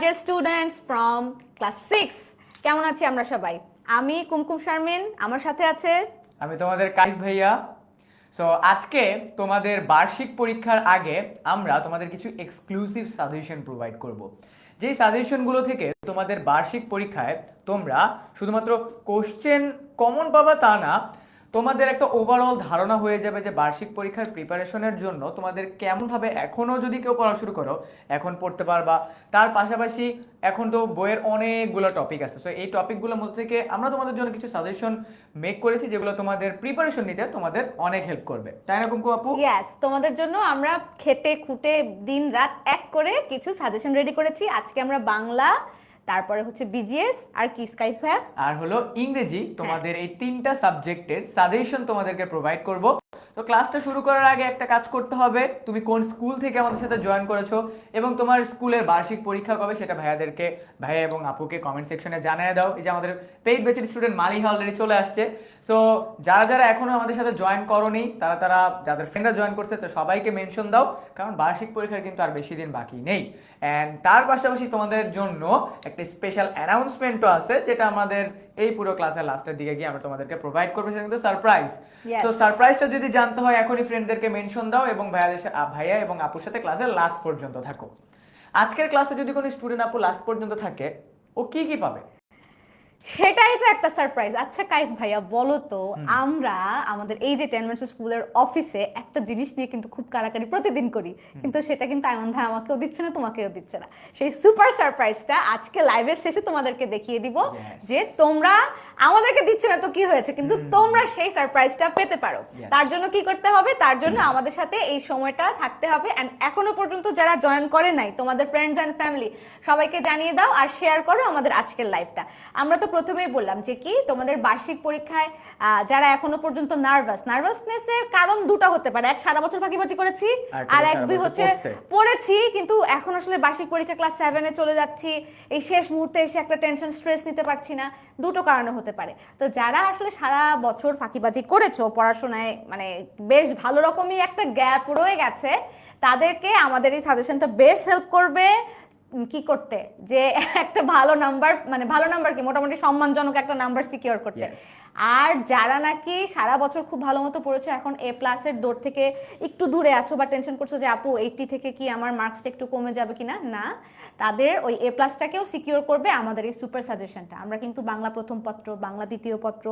dear students from class 6 কেমন আছি আমরা সবাই? আমি কুমকুম শারমিন, আমার সাথে আছে আমি তোমাদের কাইফ ভাইয়া। সো আজকে তোমাদের বার্ষিক পরীক্ষার আগে আমরা তোমাদের কিছু এক্সক্লুসিভ সাজেশন প্রোভাইড করব। যেই সাজেশনগুলো থেকে তোমাদের বার্ষিক পরীক্ষায় তোমরা শুধুমাত্র কোশ্চেন কমন পাবা তা না, তোমাদের একটা ওভারঅল ধারণা হয়ে যাবে যে বার্ষিক পরীক্ষার প্রিপারেশনের জন্য তোমাদের কেমনভাবে এখনও যদি কেউ পড়া শুরু করো এখন পড়তে পারবা। তার পাশাপাশি এখন তো বইয়ের অনেকগুলো টপিক আছে, সো এই টপিকগুলোর মধ্যে থেকে আমরা তোমাদের জন্য কিছু সাজেশন মেক করেছি যেগুলো তোমাদের প্রিপারেশন নিতে তোমাদের অনেক হেল্প করবে, তাই না কুমকুম আপু? ইয়েস, তোমাদের জন্য আমরা খেটে খুঁটে দিন রাত এক করে কিছু সাজেশন রেডি করেছি। আজকে আমরা বাংলা, তারপরে হচ্ছে বিজিএস আর কি স্কাইফা আর হলো ইংরেজি, তোমাদের এই তিনটা সাবজেক্টের সাজেশন তোমাদেরকে প্রোভাইড করব। তো ক্লাসটা শুরু করার আগে একটা কাজ করতে হবে, তুমি কোন স্কুল থেকে আমাদের সাথে জয়েন করেছো এবং তোমার স্কুলের বার্ষিক পরীক্ষা কবে সেটা ভাইয়া এবং আপুকে কমেন্ট সেকশনে জানিয়ে দাও। এই যে আমাদের পেইড ব্যাচের স্টুডেন্ট মালিহা অলরেডি চলে আসছে। সো যারা যারা এখনো আমাদের সাথে জয়েন করোনি তারা যাদের ফ্রেন্ডরা জয়েন করছে তো সবাইকে মেনশন দাও, কারণ বার্ষিক পরীক্ষার কিন্তু আর বেশি দিন বাকি নেই। অ্যান্ড তার পাশাপাশি তোমাদের জন্য একটা স্পেশাল অ্যানাউন্সমেন্টও আছে, যেটা আমাদের এই পুরো ক্লাসের লাস্টের দিকে গিয়ে আমরা তোমাদেরকে প্রোভাইড করবো, সেটা কিন্তু সারপ্রাইজ। তো সারপ্রাইজটা যদি জানতে হয় এখনই ফ্রেন্ডদেরকে মেনশন দাও এবং ভাইয়া এবং আপুর সাথে ক্লাসের লাস্ট পর্যন্ত থাকো। আজকের ক্লাসে যদি কোনো স্টুডেন্ট আপু লাস্ট পর্যন্ত থাকে, ও কি কি পাবে? সেটাই তো একটা সারপ্রাইজ। আচ্ছা কাইফ ভাইয়া বলো তো, আমরা আমাদের এই যে 10 মিনিটস স্কুলের অফিসে একটা জিনিস নিয়ে কিন্তু খুব কাড়াকাড়ি প্রতিদিন করি, কিন্তু সেটা কিন্তু আইমান ভাই আমাকেও দিচ্ছে না, তোমাকেও দিচ্ছে না। সেই সুপার সারপ্রাইজটা আজকে লাইভের শেষে তোমাদেরকে দেখিয়ে দিব, যে তোমরা আমাদেরকে দিচ্ছে না তো কি হয়েছে, কিন্তু তোমরা সেই সারপ্রাইজটা পেতে পারো। তার জন্য কি করতে হবে? তার জন্য আমাদের সাথে এই সময়টা থাকতে হবে। এন্ড এখনো পর্যন্ত যারা জয়েন করে নাই, তোমাদের ফ্রেন্ডস এন্ড ফ্যামিলি সবাইকে জানিয়ে দাও আর শেয়ার করো আমাদের আজকের লাইভটা। আমরা তো প্রথমেই বললাম যে কি তোমাদের বার্ষিক পরীক্ষায় যারা এখনো পর্যন্ত নার্ভাসনেসের কারণ দুটো হতে পারে। এক, সারা বছর ফাঁকিবাজি করেছি, আর এক দুই হচ্ছে পড়েছি কিন্তু এখন আসলে বার্ষিক পরীক্ষা ক্লাস 7-এ চলে যাচ্ছি, এই শেষ মুহূর্তে এসে একটা টেনশন স্ট্রেস নিতে পারছি না। দুটো কারণে হতে পারে। তো যারা আসলে সারা বছর ফাঁকিবাজি করেছো, পড়াশোনায় মানে বেশ ভালো রকমই একটা গ্যাপ রয়ে গেছে, তাদেরকে আমাদের এই সাজেশনটা বেশ হেল্প করবে। কি করতে? যে একটা ভালো নাম্বার, মানে ভালো নাম্বার কি মোটামুটি সম্মানজনক একটা নাম্বার সিকিউর করতে। আর যারা নাকি সারা বছর খুব ভালো মতো পড়েছো, এখন A+-এর দৌড় থেকে একটু দূরে আছো বা টেনশন করছো যে আপু 80 থেকে কি আমার মার্কসটা একটু কমে যাবে কিনা, না, তাদের ওই A+টাকেও সিকিউর করবে আমাদের এই সুপার সাজেশনটা। আমরা কিন্তু বাংলা প্রথম পত্র, বাংলা দ্বিতীয় পত্র,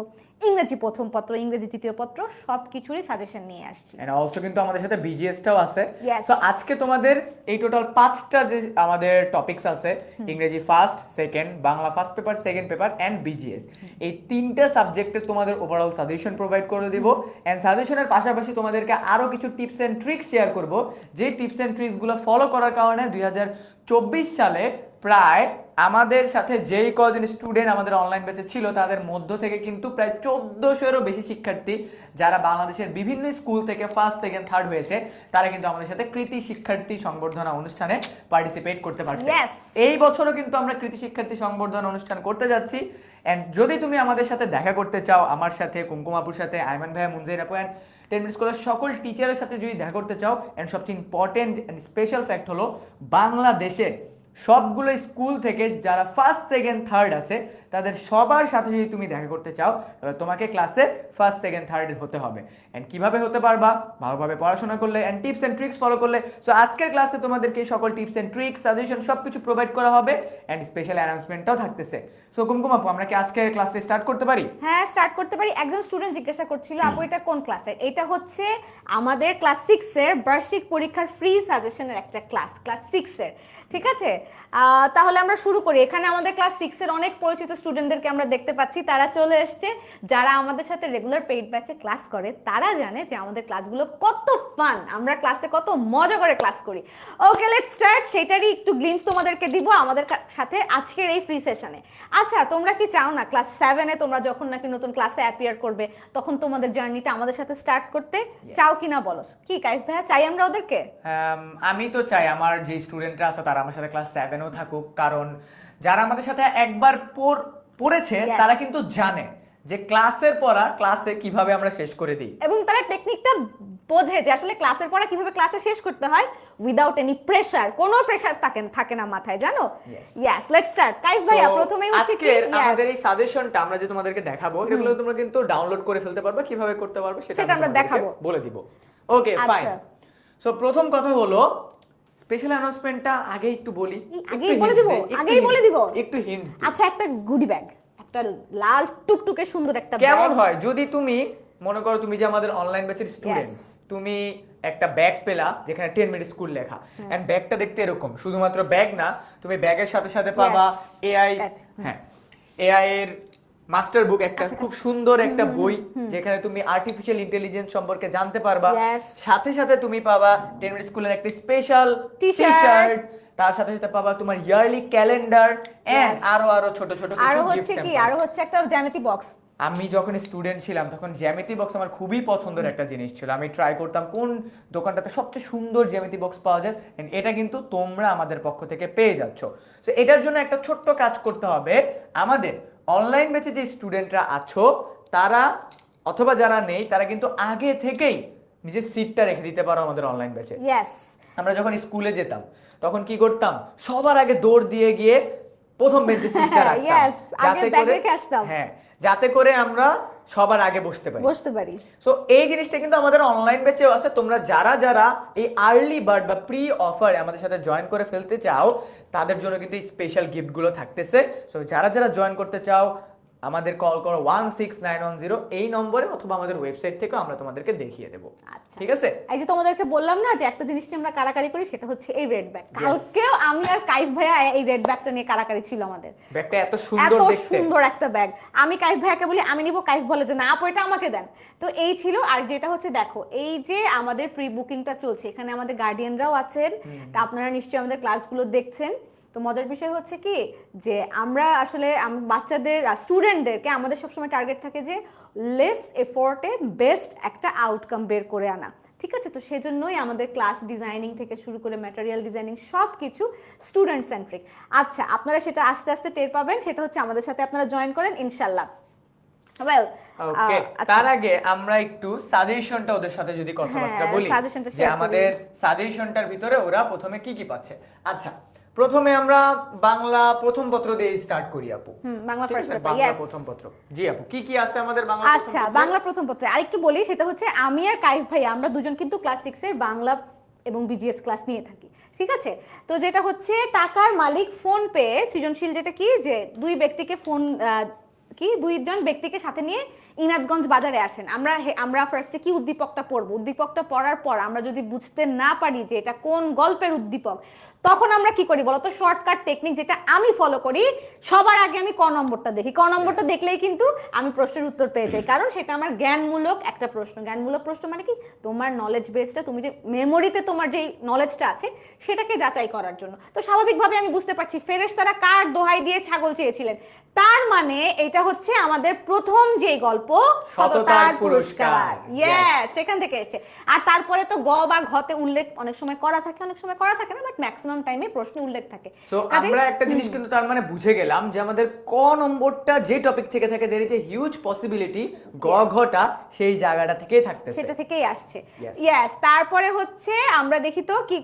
ইংরেজি প্রথম পত্র, ইংরেজি তৃতীয় পত্র সব কিছুরই সাজেশন নিয়ে আসছি। এন্ড অলসো কিন্তু আমাদের সাথে বিজিএসটাও আছে। সো আজকে তোমাদের এই টোটাল 5টা যে আমাদের টপিকস আছে, ইংরেজি first, second, Bangla first paper, second paper and BGS, এই তিনটা সাবজেক্টের তোমাদের ওভারঅল সাজেশন প্রোভাইড করে দিব। এন্ড সাজেশনের পাশাপাশি তোমাদেরকে আরো কিছু টিপস এন্ড ট্রিক্স শেয়ার করব, যে টিপস এন্ড ট্রিক্স গুলো ফলো করার কারণে 2024 সালে প্রায় আমাদের সাথে যেই কজন স্টুডেন্ট আমাদের অনলাইন ব্যাচে ছিল তাদের মধ্য থেকে কিন্তু প্রায় 1400-এরও বেশি শিক্ষার্থী যারা বাংলাদেশের বিভিন্ন স্কুল থেকে ফার্স্ট, সেকেন্ড, থার্ড হয়েছে, তারা কিন্তু আমাদের সাথে কৃতি শিক্ষার্থী সংবর্ধনা অনুষ্ঠানে পার্টিসিপেট করতে পারছে। এই বছরও কিন্তু আমরা কৃতি শিক্ষার্থী সংবর্ধনা অনুষ্ঠান করতে যাচ্ছি। এন্ড যদি তুমি আমাদের সাথে দেখা করতে চাও, আমার সাথে, কুমকুম আপুর সাথে, আইমান ভাইয়া, মুনজাহির আপু এন্ড 10 মিনিট স্কুলের সকল টিচারের সাথে যদি দেখা করতে চাও, এন্ড সবচেয়ে ইম্পর্টেন্ট এন্ড স্পেশাল ফ্যাক্ট হলো বাংলাদেশে সবগুলো স্কুল থেকে যারা ফার্স্ট, সেকেন্ড, থার্ড আছে তাদের সবার সাথে যদি তুমি দেখা করতে চাও, তাহলে তোমাকে ক্লাসে ফার্স্ট, সেকেন্ড, থার্ড হতে হবে। এন্ড কিভাবে হতে পারবা? ভালোভাবে পড়াশোনা করলে and tips and tricks follow করলে। সো আজকের ক্লাসে তোমাদেরকে সকল টিপস এন্ড ট্রিক্স, সাজেশন সবকিছু প্রোভাইড করা হবে এন্ড স্পেশাল অ্যানাউন্সমেন্টটাও থাকতেছে। সো কুমকুম আপু, আমরা কি আজকের ক্লাসটা স্টার্ট করতে পারি? হ্যাঁ, স্টার্ট করতে পারি। একজন স্টুডেন্ট জিজ্ঞাসা করছিল আপু এটা কোন ক্লাসের? এটা হচ্ছে আমাদের ক্লাস 6-এর বার্ষিক পরীক্ষার ফ্রি সাজেশনের একটা ক্লাস 6-এর। ঠিক আছে, তাহলে আমরা শুরু করি। এখানে আমাদের ক্লাস 6-এর অনেক পরিচিত স্টুডেন্টদেরকে আমরা দেখতে পাচ্ছি, তারা চলে এসছে। যারা আমাদের সাথে রেগুলার পেইড ব্যাচে ক্লাস করে তারা জানে যে আমাদের ক্লাসগুলো কত ফান, আমরা ক্লাসে কত মজা করে ক্লাস করি। ওকে, লেটস স্টার্ট। সেটারই একটু গ্লিমস তোমাদেরকে দিব আমাদের সাথে আজকের এই ফ্রি সেশনে। আচ্ছা, তোমরা কি চাও না ক্লাস 7-এ তোমরা যখন নাকি নতুন ক্লাসে অ্যাপিয়ার করবে তখন তোমাদের জার্নিটা আমাদের সাথে স্টার্ট করতে? চাও কিনা বলো? কি কাইফ ভাইয়া, চাই আমরা ওদেরকে? আমি তো চাই আমার যে স্টুডেন্টরা আছে তারা আমার সাথে ক্লাস 7-এও থাকুক, কারণ যারা আমাদের সাথে একবার পড়েছে তারা কিন্তু জানে যে ক্লাসের পড়া ক্লাসে কিভাবে আমরা শেষ করে দিই, এবং তারা টেকনিকটা বোঝে যে আসলে ক্লাসের পড়া কিভাবে ক্লাসে শেষ করতে হয় উইদাউট এনি প্রেসার, কোনো প্রেসার থাকে না মাথায়, জানো? Yes, let's start. কাইফ ভাইয়া প্রথমেই হচ্ছে কি আমাদের এই সাজেশনটা আমরা যে তোমাদেরকে দেখাবো এগুলো তোমরা কিন্তু ডাউনলোড করে ফেলতে পারবে, কিভাবে করতে পারবে সেটা আমরা দেখাবো, বলে দিব। Okay fine. সো প্রথম কথা হলো স্পেশাল অ্যানাউন্সমেন্টটা আগে একটু বলি, আগেই বলে দিব একটু হিন্ট। আচ্ছা, একটা গুডি ব্যাগ, একটা লাল টুকটুকে সুন্দর একটা ব্যাগ কেমন হয় যদি তুমি মনে করো তুমি যে আমাদের অনলাইন ব্যাচের স্টুডেন্ট, তুমি একটা ব্যাগ পেলা যেখানে 10 মিনিট স্কুল লেখা, এন্ড ব্যাগটা দেখতে এরকম, শুধুমাত্র ব্যাগ না, তুমি ব্যাগের সাথে সাথে পাবা এআই, হ্যাঁ এআই এর মাস্টার বুক, একটা খুব সুন্দর একটা বই যেখানে তুমি আর্টিফিশিয়াল ইন্টেলিজেন্স সম্পর্কে জানতে পারবা, সাথে সাথে তুমি পাবা 10 মিনিট স্কুলের একটা স্পেশাল টি-শার্ট, তার সাথে সাথে পাবা তোমার ইয়ারলি ক্যালেন্ডার এন্ড আরো ছোট ছোট কিছু আরো হচ্ছে কি, আরো হচ্ছে একটা জ্যামিতি বক্স। আমি যখন স্টুডেন্ট ছিলাম তখন জ্যামিতি বক্স আমার খুবই পছন্দের একটা জিনিস ছিল, আমি ট্রাই করতাম কোন দোকানটাতে সবচেয়ে সুন্দর জ্যামিতি বক্স পাওয়া যায়, এন্ড এটা কিন্তু তোমরা আমাদের পক্ষ থেকে পেয়ে যাচ্ছ। সো এটার জন্য একটা ছোট্ট কাজ করতে হবে, আমাদের অনলাইন ব্যাচে যে স্টুডেন্টরা আছো তারা অথবা যারা নেই তারা কিন্তু আগে থেকেই নিজের সিটটা রেখে দিতে পারো আমাদের অনলাইন ব্যাচে। আমরা যখন স্কুলে যেতাম তখন কি করতাম, সবার আগে দৌড় দিয়ে গিয়ে প্রথম বেঞ্চে সিটটা রাখতাম, হ্যাঁ, যাতে করে আমরা সবার আগে বসতে পারি। সো এই জিনিসটা কিন্তু আমাদের অনলাইন ব্যাচেও আছে। তোমরা যারা এই আর্লি বার্ড বা প্রি অফার আমাদের সাথে জয়েন করে ফেলতে চাও তাদের জন্য কিন্তু স্পেশাল গিফট গুলো থাকতেছে। সো যারা জয়েন করতে চাও আমাদের কল করো 16910 এই নম্বরে, অথবা আমাদের ওয়েবসাইট থেকে আমরা তোমাদেরকে দেখিয়ে দেব। ঠিক আছে, এই যে তোমাদেরকে বললাম না যে একটা জিনিস নিয়ে আমরা কারাকারি করি, সেটা হচ্ছে এই রেড ব্যাগ। কালকেও আমি আর কাইফ ভাইয়া এই রেড ব্যাগটা নিয়ে কারাকারি ছিল আমাদের। ব্যাগটা এত সুন্দর দেখতে, এত সুন্দর একটা ব্যাগ। আমি কাইফ ভাইয়াকে বলি আমি নিব, কাইফ বলে যে না আপু এটা আমাকে দেন। তো এই ছিল। আর যেটা হচ্ছে দেখো, এই যে আমাদের প্রি বুকিংটা চলছে, এখানে আমাদের গার্ডিয়ানরাও আছেন, তা আপনারা নিশ্চয়ই আমাদের ক্লাসগুলো দেখছেন। তো মজার বিষয় হচ্ছে কি যে আমরা আসলে বাচ্চাদের স্টুডেন্টদেরকে আমাদের সবসময় টার্গেট থাকে যে লেস এফোর্টে বেস্ট একটা আউটকাম বের করে আনা, ঠিক আছে? তো সেজন্যই আমাদের ক্লাস ডিজাইনিং থেকে শুরু করে ম্যাটেরিয়াল ডিজাইনিং সব কিছু স্টুডেন্ট সেন্ট্রিক। আচ্ছা, আপনারা সেটা আস্তে আস্তে টের পাবেন, সেটা হচ্ছে আমাদের সাথে আপনারা জয়েন করেন ইনশাল্লাহ। ওকে, তার আগে আমরা একটু সাজেশনটা ওদের সাথে যদি কথাবার্তা বলি, যে আমাদের সাজেশনটার ভিতরে ওরা প্রথমে কি কি পাচ্ছে। আচ্ছা, প্রথমে আমরা বাংলা প্রথম পত্র দিয়ে স্টার্ট করি আপু। বাংলা প্রথম পত্র, জি আপু, কি কি আছে আমাদের বাংলা? আচ্ছা, বাংলা প্রথম পত্রে আরেকটু বলি, সেটা হচ্ছে আমি আর কাইফ ভাই আমরা দুজন কিন্তু ক্লাস 6 এর বাংলা এবং বিজিএস ক্লাস নিয়ে থাকি, ঠিক আছে? তো যেটা হচ্ছে টাকার মালিক ফোন পে সৃজনশীল, যেটা কি যে দুইজন ব্যক্তিকে সাথে নিয়ে ইনাদগঞ্জ বাজারে আসেন। আমরা ফার্স্টে কি উদ্দীপকটা পড়বো, উদ্দীপকটা পড়ার পর আমরা যদি বুঝতে না পারি যে এটা কোন গল্পের উদ্দীপক, তখন আমরা কি করি বলতো? শর্টকাট টেকনিক যেটা আমি ফলো করি, সবার আগে আমি ক নম্বরটা দেখি। ক নম্বরটা দেখলেই কিন্তু আমি প্রশ্নের উত্তর পেয়ে যাই, কারণ সেটা আমার জ্ঞানমূলক একটা প্রশ্ন। জ্ঞানমূলক প্রশ্ন মানে কি, তোমার নলেজ বেসটা, তুমি যে মেমোরিতে তোমার যে নলেজটা আছে সেটাকে যাচাই করার জন্য। তো স্বাভাবিকভাবে আমি বুঝতে পারছি ফেরেশতারা কার দোহাই দিয়ে ছাগল চেয়েছিলেন, তার মানে এটা হচ্ছে আমাদের প্রথম যে গল্প সততার পুরস্কার। ইয়েস, সেখান থেকে এসেছে। আর তারপরে তো গ বা ঘতে উল্লেখ অনেক সময় করা থাকে, অনেক সময় করা থাকে না, বাট ম্যাক্সিমাম টাইমে প্রশ্নে উল্লেখ থাকে। সো আমরা একটা জিনিস কিন্তু তার মানে বুঝে গেলাম যে আমাদের ক নম্বরটা যে টপিক থেকে থাকে, there is a huge possibility গ ঘটা সেই জায়গাটা থেকেই থাকতেছে, সেটা থেকেই আসছে। ইয়েস, তারপরে হচ্ছে আমরা দেখি তো কি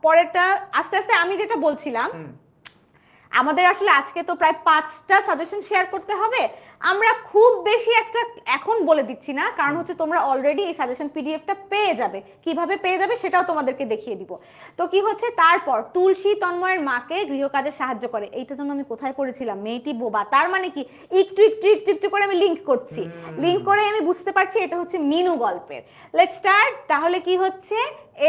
পরেরটা আস্তে আস্তে আমি যেটা বলছিলাম, আমাদের আসলে আজকে তো প্রায় 5টা সাজেশন শেয়ার করতে হবে। আমরা খুব বেশি একটা এখন বলে দিচ্ছি না, কারণ হচ্ছে তোমরা অলরেডি এই সাজেশন পিডিএফটা পেয়ে যাবে। কিভাবে পেয়ে যাবে সেটাও তোমাদেরকে দেখিয়ে দিব। তো কি হচ্ছে, তারপর তুলসী তন্ময়ের মাকে গৃহকাজে সাহায্য করে, এইটার জন্য আমি কোথায় পড়েছিলাম, মেয়েটি বোবা। তার মানে কি একটু একটু একটু একটু করে আমি লিংক করছি, লিংক করে আমি বুঝতে পারছি এটা হচ্ছে মিনু গল্পের। Let's start. তাহলে কি হচ্ছে,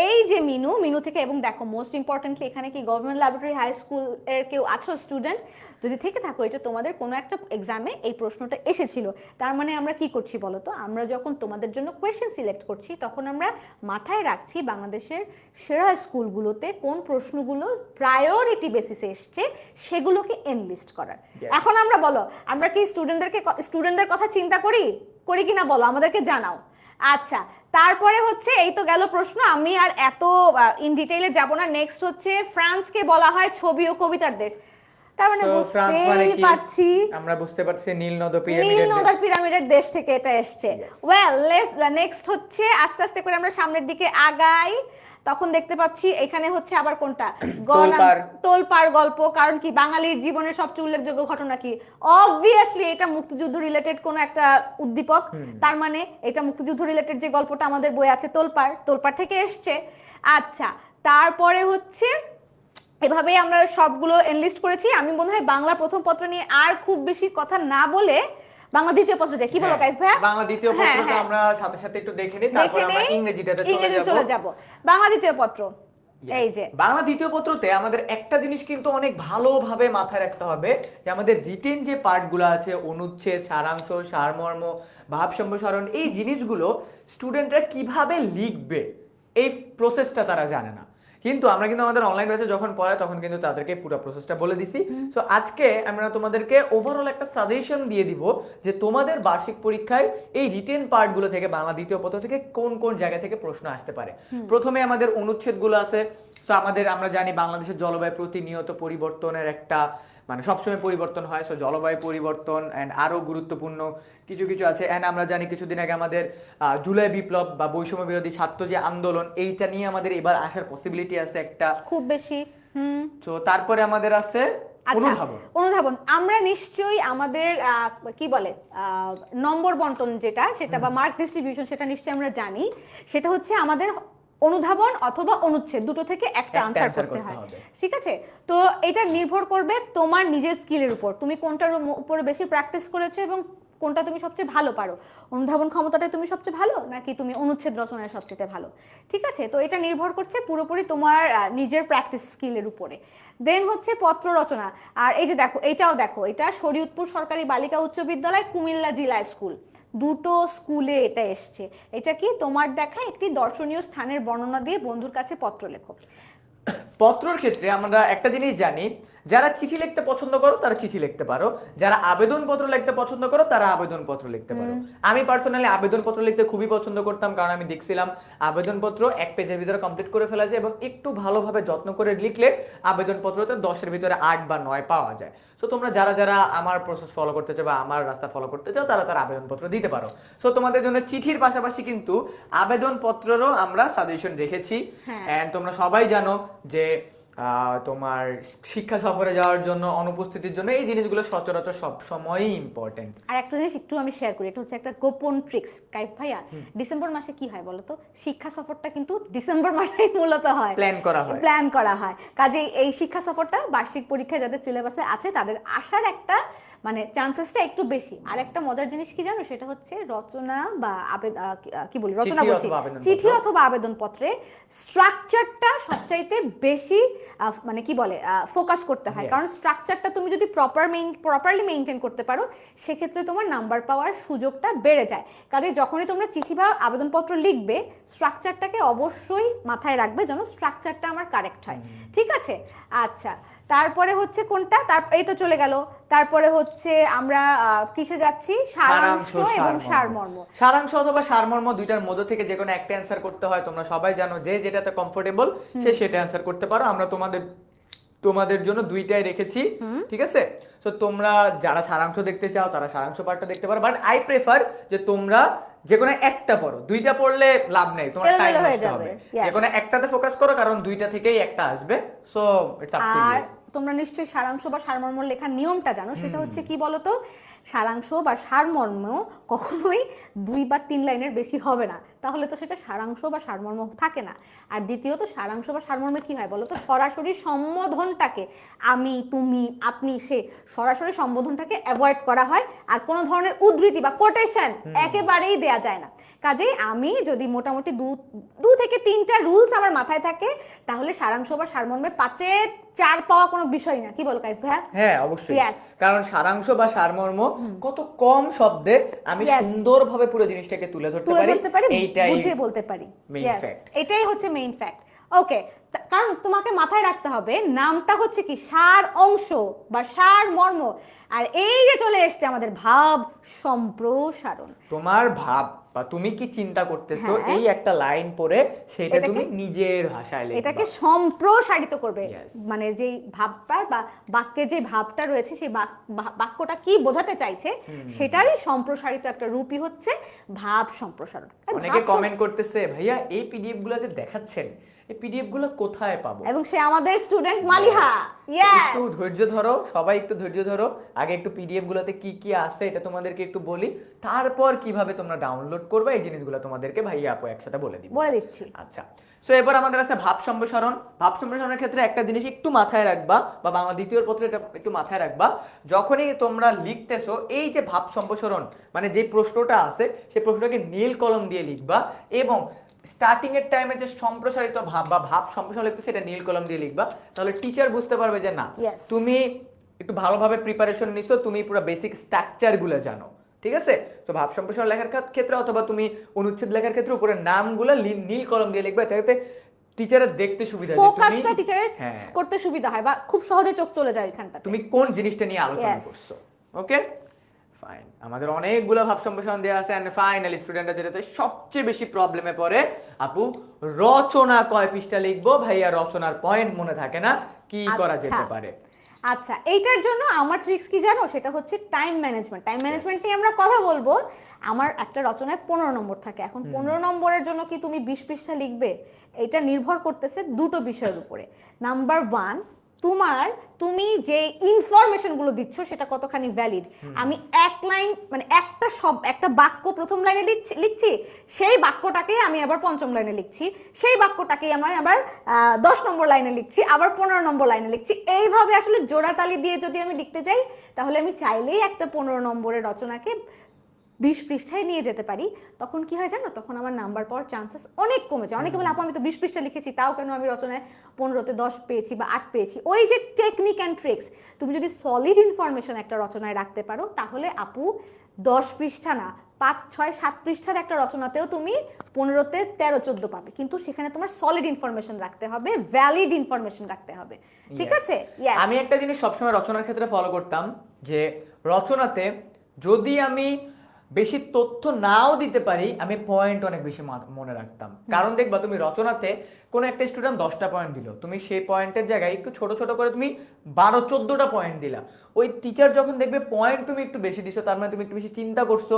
এই যে মিনু থেকে, এবং দেখো মোস্ট ইম্পর্টেন্টলি এখানে কি গভর্নমেন্ট ল্যাবরেটরি হাই স্কুল এর কেউ আছো স্টুডেন্ট, যদি থেকে থাকো, এটা তোমাদের কোনো একটা এক্সামে এই প্রশ্নটা এসেছিল। তার মানে আমরা কি করছি বলো তো, আমরা যখন তোমাদের জন্য কোয়েশ্চেন সিলেক্ট করছি তখন আমরা মাথায় রাখছি বাংলাদেশের সেরা স্কুলগুলোতে কোন প্রশ্নগুলো প্রায়োরিটি বেসিসে এসছে সেগুলোকে এনলিস্ট করার। এখন আমরা বলো, আমরা কি স্টুডেন্টদের কথা চিন্তা করি কিনা বলো, আমাদেরকে জানাও। আচ্ছা, তারপরে হচ্ছে এই তো গেল প্রশ্ন, আমি আর এত ইন ডিটেইলে যাব না। নেক্সট হচ্ছে ফ্রান্সকে বলা হয় ছবি ও কবিতার দেশ। তার মানে So, ফ্রান্স মানে বুঝতেই কি? পাচ্ছি আমরা বুঝতে পারছি নীল নদ নীল নদের পিরামিডের দেশ থেকে এটা এসছে। ওয়েল নেক্সট হচ্ছে আস্তে আস্তে করে আমরা সামনের দিকে আগাই, তখন দেখতে পাচ্ছি এখানে হচ্ছে আবার কোনটা তোলপাড় গল্প। কারণ কি বাঙালির জীবনের সবচেয়ে উল্লেখযোগ্য ঘটনা কি? অবভিয়াসলি এটা মুক্তিযুদ্ধ রিলেটেড কোন একটা উদ্দীপক, তার মানে এটা মুক্তিযুদ্ধ রিলেটেড যে গল্পটা আমাদের বই আছে তোলপাড় থেকে এসছে। আচ্ছা, তারপরে হচ্ছে এভাবেই আমরা সবগুলো এনলিস্ট করেছি। আমি মনে হয় বাংলা প্রথম পত্র নিয়ে আর খুব বেশি কথা না বলে বাংলা দ্বিতীয় পত্র যাই, কি বলো কাইফ ভাইয়া? বাংলা দ্বিতীয় পত্রটা আমরা সাথে সাথে একটু দেখে নিই, তারপর আমরা ইংরেজিটাতে চলে যাব। বাংলা দ্বিতীয় পত্র, এই যে বাংলা দ্বিতীয় পত্রতে আমাদের একটা জিনিস কিন্তু অনেক ভালোভাবে মাথায় রাখতে হবে, যে আমাদের রিটেন যে পার্টগুলো আছে, অনুচ্ছেদ, সারাংশ, সারমর্ম, ভাব সম্প্রসারণ, এই জিনিসগুলো স্টুডেন্টরা কিভাবে লিখবে এই প্রসেসটা তারা জানে না। কিন্তু আমরা কিন্তু আমাদের অনলাইন ব্যাচে যখন পড়াই তখন কিন্তু তাদেরকে পুরো প্রসেসটা বলে দিছি। সো আজকে আমরা তোমাদেরকে ওভারঅল একটা সাজেশন দিয়ে দিব যে তোমাদের বার্ষিক পরীক্ষায় এই রিটেন পার্টগুলো থেকে বাংলা দ্বিতীয় পত্র থেকে কোন কোন জায়গা থেকে প্রশ্ন আসতে পারে। প্রথমে আমাদের অনুচ্ছেদগুলো আছে। সো আমরা জানি বাংলাদেশের জলবায়ু প্রতিনিয়ত পরিবর্তনের একটা মানে সবসময় পরিবর্তন হয়। সো জলবায়ু পরিবর্তন এন্ড আরো গুরুত্বপূর্ণ কিছু কিছু আছে। এন্ড আমরা জানি কিছুদিন আগে আমাদের জুলাই বিপ্লব বা বৈষম্য বিরোধী ছাত্র যে আন্দোলন, এইটা নিয়ে আমাদের এবার আসার পসিবিলিটি আছে একটা খুব বেশি। তো তারপরে আমাদের আছে অনুধাবন। আমরা নিশ্চয়ই আমাদের কি বলে নম্বর বন্টন যেটা, সেটা বা মার্ক ডিস্ট্রিবিউশন, সেটা নিশ্চয়ই আমরা জানি। সেটা হচ্ছে আমাদের অনুধাবন অথবা অনুচ্ছেদ দুটো থেকে একটা আনসার করতে হয়, ঠিক আছে? তো এটা নির্ভর করবে তোমার নিজের স্কিলের উপর, তুমি কোনটার উপরে বেশি প্র্যাকটিস করেছো এবং কোনটা তুমি সবচেয়ে ভালো পারো। অনুধাবন ক্ষমতাটাই তুমি সবচেয়ে ভালো, নাকি তুমি অনুচ্ছেদ রচনায় সবচেয়ে ভালো, ঠিক আছে? তো এটা নির্ভর করছে পুরোপুরি তোমার নিজের প্র্যাকটিস স্কিলের উপরে। দেন হচ্ছে পত্র রচনা। আর এই যে দেখো, এটাও দেখো, এটা শরীয়তপুর সরকারি বালিকা উচ্চ বিদ্যালয়, কুমিল্লা জেলা স্কুল, দুটো স্কুলে এটা এসছে। এটা কি? তোমার দেখা একটি দর্শনীয় স্থানের বর্ণনা দিয়ে বন্ধুর কাছে পত্র লেখো। পত্রের ক্ষেত্রে আমরা একটা জিনিস জানি, যারা চিঠি লিখতে পছন্দ করো তারা চিঠি লিখতে পারো, যারা আবেদনপত্র লিখতে পছন্দ করো তারা আবেদনপত্র লিখতে পারো। আমি পার্সোনালি আবেদনপত্র লিখতে খুবই পছন্দ করতাম, কারণ আমি দেখছিলাম আবেদনপত্র এক পেজের ভিতরে কমপ্লিট করে ফেলা যায় এবং একটু ভালোভাবে যত্ন করে লিখলে আবেদনপত্রতে 10-এর ভিতরে 8 বা 9 পাওয়া যায়। সো তোমরা যারা যারা আমার প্রসেস ফলো করতে চাও বা আমার রাস্তা ফলো করতে চাও তারা তারা আবেদনপত্র দিতে পারো। সো তোমাদের জন্য চিঠির পাশাপাশি কিন্তু আবেদনপত্রেরও আমরা সাজেশন রেখেছি। এন্ড তোমরা সবাই জানো যে তোমার শিক্ষা সফরে যাওয়ার জন্য, অনুপস্থিতির জন্য এই জিনিসগুলো সচরাচর সব সময়ই ইম্পর্টেন্ট। আর একটা জিনিস একটু আমি শেয়ার করি, এটা হচ্ছে একটা গোপন ট্রিক্স কাইফ ভাইয়া। ডিসেম্বর মাসে কি হয় বলতো? শিক্ষা সফরটা কিন্তু ডিসেম্বর মাসেই মূলত হয়, প্ল্যান করা হয়। কাজে এই শিক্ষা সফরটা বার্ষিক পরীক্ষায় যাদের সিলেবাসে আছে তাদের আসার একটা মানে চান্সেসটা একটু বেশি। আর একটা মজার জিনিস কি জানো? সেটা হচ্ছে রচনা বা কি বলি, রচনা বলছি, চিঠি অথবা আবেদনপত্রে স্ট্রাকচারটা সবচাইতে বেশি মানে কি বলে ফোকাস করতে হয়। কারণ স্ট্রাকচারটা তুমি যদি প্রপারলি মেইনটেইন করতে পারো, সেক্ষেত্রে তোমার নাম্বার পাওয়ার সুযোগটা বেড়ে যায়। কাজে যখনই তোমরা চিঠি বা আবেদনপত্র লিখবে, স্ট্রাকচারটাকে অবশ্যই মাথায় রাখবে যেন স্ট্রাকচারটা আমার কারেক্ট হয়, ঠিক আছে? আচ্ছা, তারপরে হচ্ছে কোনটা? এই তো চলে গেল। তারপরে হচ্ছে আমরা কিসে যাচ্ছি? সারাংশ এবং সারমর্ম। সারাংশ অথবা সারমর্ম দুইটার মধ্য থেকে যে কোনো একটা অ্যানসার করতে হয়। তোমরা সবাই জানো যে যেটাতে কমফোর্টেবল সে সেটা অ্যানসার করতে পারো। আমরা তোমাদের জন্য দুইটাই রেখেছি, ঠিক আছে? সো তোমরা যারা সারাংশ দেখতে চাও তারা সারাংশ পার্টটা দেখতে পারো, বাট আই প্রেফার যে তোমরা যে কোনো একটা পড়ো। দুইটা পড়লে লাভ নেই, তোমার টাইম নষ্ট হবে। যে কোনো একটাতে ফোকাস করো, কারণ দুইটা থেকেই একটা আসবে। So it's up to you. তোমরা নিশ্চয়ই সারাংশ বা সারমর্ম লেখার নিয়মটা জানো। সেটা হচ্ছে কি বলতো? সারাংশ বা সারমর্ম কখনোই 2 বা 3 লাইনের বেশি হবে না, তাহলে তো সেটা সারাংশ বা সারমর্ম থাকে না। আর দ্বিতীয়ত সারাংশ বা সারমর্মে কি হয় বলতো? সরাসরি সম্বোধনটাকে, আমি, তুমি, আপনি, সে, সরাসরি সম্বোধনটাকে অ্যাভয়েড করা হয়। আর কোনো ধরনের উদ্ধৃতি বা কোটেশন একেবারেই দেয়া যায় না। কাজেই আমি যদি মোটামুটি 2 থেকে 3টা রুলস আমার মাথায় থাকে, তাহলে সারাংশ বা সারমর্মে 5-এ 4 পাওয়া কোনো বিষয় না। কি বল কাইফ ভাই? হ্যাঁ, অবশ্যই। কারণ সারাংশ বা সারমর্ম কত কম শব্দে আমি সুন্দরভাবে পুরো জিনিসটাকে তুলে ধরতে পারি, এইটাই বুঝিয়ে বলতে পারি। এটাই হচ্ছে মেইন ফ্যাক্ট। ওকে, কারণ তোমাকে মাথায় রাখতে হবে নামটা হচ্ছে কি সার অংশ বা সার মর্ম, আর এই যে চলে এসছে আমাদের ভাব সম্প্রসারণ। তোমার ভাব বা তুমি কি চিন্তা করতেছো হ্যাঁ। এই একটা লাইন পড়ে সেটা তুমি নিজের ভাষায় লিখবা, এটাকে সম্প্রসারিত করবে। Yes. মানে যেই ভাবটা বা বাক্যের যে ভাবটা রয়েছে সেই বাক্যটা কি বোঝাতে চাইছে সেটারই সম্প্রসারিত একটা রূপই হচ্ছে ভাব সম্প্রসারণ। অনেকে কমেন্ট করতেছে ভাইয়া এই পিডিএফ গুলো যে দেখাচ্ছেন এই পিডিএফ গুলো কোথায় পাবো, এবং সে আমাদের স্টুডেন্ট মালিহা। ইয়েস, একটু ধৈর্য ধরো, সবাই একটু ধৈর্য ধরো, আগে একটু পিডিএফ গুলোতে কি কি আছে এটা তোমাদেরকে একটু বলি, তারপর কিভাবে তোমরা ডাউনলোড করবে এই জিনিসগুলো তোমাদেরকে ভাইয়া আপু একসাথে বলে দিব, বলে দিচ্ছি। আচ্ছা, সো এবার আমাদের আছে ভাব সম্প্রসারণ। ভাব সম্প্রসারণের ক্ষেত্রে একটা জিনিস একটু মাথায় রাখবা, বা বাংলা দ্বিতীয় পত্রে এটা একটু মাথায় রাখবা, যখনই তোমরা লিখতেছো এই যে ভাব সম্প্রসারণ মানে যে প্রশ্নটা আছে সেই প্রশ্নটাকে নীল কলম দিয়ে লিখবা, এবং স্টার্টিং এর টাইমে যে সম্প্রসারিত ভাব বা ভাব সম্প্রসারণ লিখতে সেটা নীল কলম দিয়ে লিখবা, তাহলে টিচার বুঝতে পারবে যে না Yes. তুমি একটু ভালোভাবে প্রিপারেশন নিছো, তুমি পুরো বেসিক স্ট্রাকচার গুলো জানো, ঠিক আছে? তো ভাব সম্প্রসারণ লেখার ক্ষেত্রে অথবা তুমি অনুচ্ছেদ লেখার ক্ষেত্রে উপরে নামগুলো নীল কলম দিয়ে লিখবা, এটাতে টিচারের দেখতে সুবিধা হয়, ফোকাসটা টিচারের হ্যাঁ করতে সুবিধা হয় বা খুব সহজে চোখ চলে যায় ওইখানটাতে। তুমি কোন জিনিসটা নিয়ে আলোচনা Yes. করছো। ওকে ফাইন, আমাদের অনেকগুলো ভাব সম্প্রসারণ দেওয়া আছে, এন্ড ফাইনালি স্টুডেন্টরা যেটাতে সবচেয়ে বেশি প্রবলেমে পড়ে, আপু রচনা কয় পৃষ্ঠা লিখবো, ভাইয়া রচনার পয়েন্ট মনে থাকে না, কি করা আচ্ছা। যেতে পারে? আচ্ছা, এইটার জন্য আমার ট্রিক্স কি জানো, সেটা হচ্ছে টাইম ম্যানেজমেন্ট। টাইম ম্যানেজমেন্ট নিয়ে আমরা কথা বলবো। আমার একটা রচনায় 15 নম্বর থাকে, এখন 15 নম্বরের জন্য কি তুমি 20 পৃষ্ঠা লিখবে? এটা নির্ভর করতেছে দুটো বিষয়ের উপরে। নাম্বার 1, তুমি যে ইনফরমেশন গুলো দিচ্ছ সেটা কতখানি ভ্যালিড। আমি এক লাইন মানে একটা বাক্য প্রথম লাইনে লিখছি, সেই বাক্যটাকে আমি আবার পঞ্চম লাইনে লিখছি, সেই বাক্যটাকে আমি আবার 10 নম্বর লাইনে লিখছি, আবার 15 নম্বর লাইনে লিখছি। এইভাবে আসলে জোড়াতালি দিয়ে যদি আমি লিখতে যাই তাহলে আমি চাইলেই একটা 15 নম্বরের রচনাকে 20 পৃষ্ঠায় নিয়ে যেতে পারি। তখন কি হয় জানো, তখন আমার নাম্বার পাওয়ার চান্সেস অনেক কমে যায়। অনেকে বলে আপু আমি তো 20 পৃষ্ঠা লিখেছি, তাও কেন আমি রচনায় 15তে 10 পেয়েছি বা 8 পেয়েছি। ওই যে টেকনিক অ্যান্ড ট্রিক্স, তুমি যদি সলিড ইনফরমেশন একটা রচনায় রাখতে পারো তাহলে আপু 10 পৃষ্ঠা না 5, 6, 7 পৃষ্ঠার একটা রচনাতেও তুমি 15তে 13-14 পাবে, কিন্তু সেখানে তোমার সলিড ইনফরমেশন রাখতে হবে, ভ্যালিড ইনফরমেশন রাখতে হবে, ঠিক আছে? আমি একটা জিনিস সবসময় রচনার ক্ষেত্রে ফলো করতাম, যে রচনাতে যদি আমি বেশি তথ্য নাও দিতে পারি আমি পয়েন্ট অনেক বেশি মনে রাখতাম। কারণ দেখবা তুমি রচনাতে কোন একটা স্টুডেন্ট 10টা পয়েন্ট দিল, তুমি সেই পয়েন্টের জায়গায় একটু ছোট ছোট করে তুমি 12-14টা পয়েন্ট দিলা, ওই টিচার যখন দেখবে পয়েন্ট তুমি একটু বেশি দিছো তার মানে তুমি একটু বেশি চিন্তা করছো।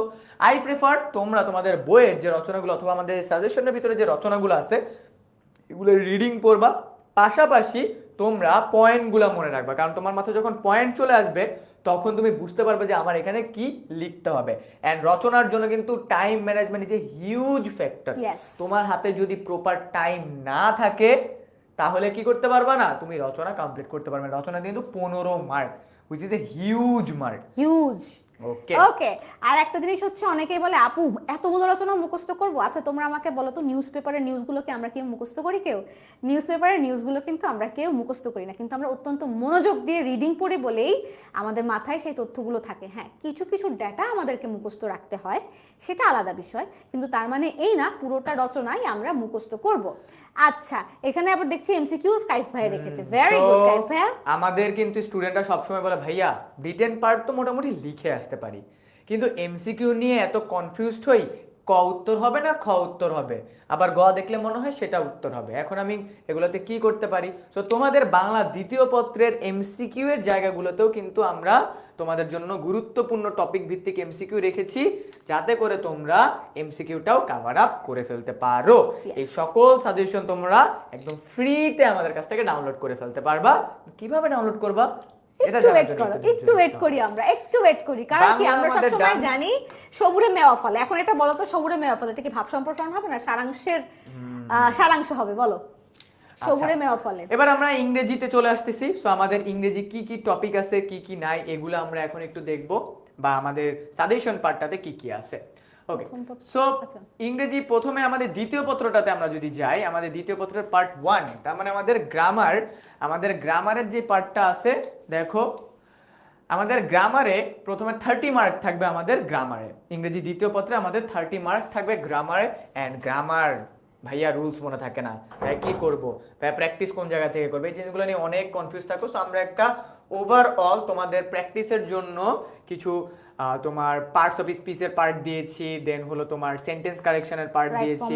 আই প্রেফার তোমরা তোমাদের বইয়ের যে রচনাগুলো অথবা আমাদের সাজেশনের ভিতরে যে রচনাগুলো আছে এগুলো রিডিং পড়বা, পাশাপাশি তোমরা পয়েন্টগুলো মনে রাখবা, কারণ তোমার মাথায় যখন পয়েন্ট চলে আসবে তখন তুমি বুঝতে পারবে যে আমার এখানে কি লিখতে হবে। এন্ড রচনার জন্য কিন্তু time management is a huge factor. তোমার হাতে যদি প্রপার টাইম না থাকে তাহলে কি করতে পারবা না, তুমি রচনা কমপ্লিট করতে পারবে না। রচনা কিন্তু 15 mark, which is a huge mark. Huge. Okay okay, আর একটা জিনিস হচ্ছে অনেকেই বলে আপু এতগুলো রচনা মুখস্থ করবো। আচ্ছা তোমরা আমাকে বলো তো, নিউজ পেপারের নিউজগুলোকে আমরা কেউ মুখস্থ করি? কেউ নিউজ পেপারের নিউজগুলো কিন্তু আমরা কেউ মুখস্থ করি না, কিন্তু আমরা অত্যন্ত মনোযোগ দিয়ে রিডিং পড়ি বলেই আমাদের মাথায় সেই তথ্যগুলো থাকে। হ্যাঁ, কিছু কিছু ডেটা আমাদেরকে মুখস্থ রাখতে হয়, সেটা আলাদা বিষয়, কিন্তু তার মানে এই না পুরোটা রচনাই আমরা মুখস্থ করব। আচ্ছা, এখানে আবার দেখছি এমসিকিউ কাইফ ভাই রেখেছে, ভেরি গুড কাইফ ভাই। আমাদের কিন্তু স্টুডেন্টরা সবসময় বলে ভাইয়া রিটেন পার্ট তো মোটামুটি লিখে আসতে পারি, কিন্তু এমসিকিউ নিয়ে এত কনফিউজড হই, ক উত্তর হবে না খ উত্তর হবে, আবার গ দেখলে মনে হয় সেটা উত্তর হবে। এখন আমি এগুলোতে কি করতে পারি? তো তোমাদের বাংলা দ্বিতীয় পত্রের এমসিকিউ এর জায়গাগুলোতেও কিন্তু আমরা তোমাদের জন্য গুরুত্বপূর্ণ টপিক ভিত্তিক এমসিকিউ রেখেছি, যাতে করে তোমরা এমসিকিউটাও কভার আপ করে ফেলতে পারো। এই সকল সাজেশন তোমরা একদম ফ্রিতে আমাদের কাছ থেকে ডাউনলোড করে ফেলতে পারবা। কিভাবে ডাউনলোড করবা? একটু ওয়েট করি, আমরা একটু ওয়েট করি, কারণ কি আমরা সবসময় জানি সবুরে মেওয়া ফলে। এখন এটা বলো তো, সবুরে মেওয়া ফলে এটা কি ভাব সম্প্রসারণ হবে না সারাংশ হবে? বলো, সবুরে মেওয়া ফলে। এবার আমরা ইংরেজিতে চলে আসতেছি। সো আমাদের ইংরেজি কি কি টপিক আছে, কি কি নাই, এগুলো আমরা এখন একটু দেখব, বা আমাদের সাজেশন পার্টটাতে কি কি আছে। ওকে, সো ইংরেজি প্রথমে আমাদের দ্বিতীয় পত্রটাতে আমরা যদি যাই, আমাদের দ্বিতীয় পত্রের পার্ট 1, তার মানে আমাদের গ্রামারের যে পার্টটা আছে, দেখো আমাদের গ্রামারে প্রথমে 30 মার্ক থাকবে। আমাদের গ্রামারে ইংরেজি দ্বিতীয় পত্রে আমাদের 30 মার্ক থাকবে গ্রামারে। এন্ড গ্রামার ভাইয়া রুলস মনে থাকে না, ভাইয়া কি করব, ভাইয়া প্র্যাকটিস কোন জায়গা থেকে করবে, এই জিনিসগুলো নিয়ে অনেক কনফিউজ থাকো। সো আমরা একটা ওভারঅল তোমাদের প্র্যাকটিসের জন্য কিছু তোমার পার্টস অফ স্পিচের পার্ট দিয়েছি, দেন হলো তোমার সেন্টেন্স কারেকশনের পার্ট দিয়েছি,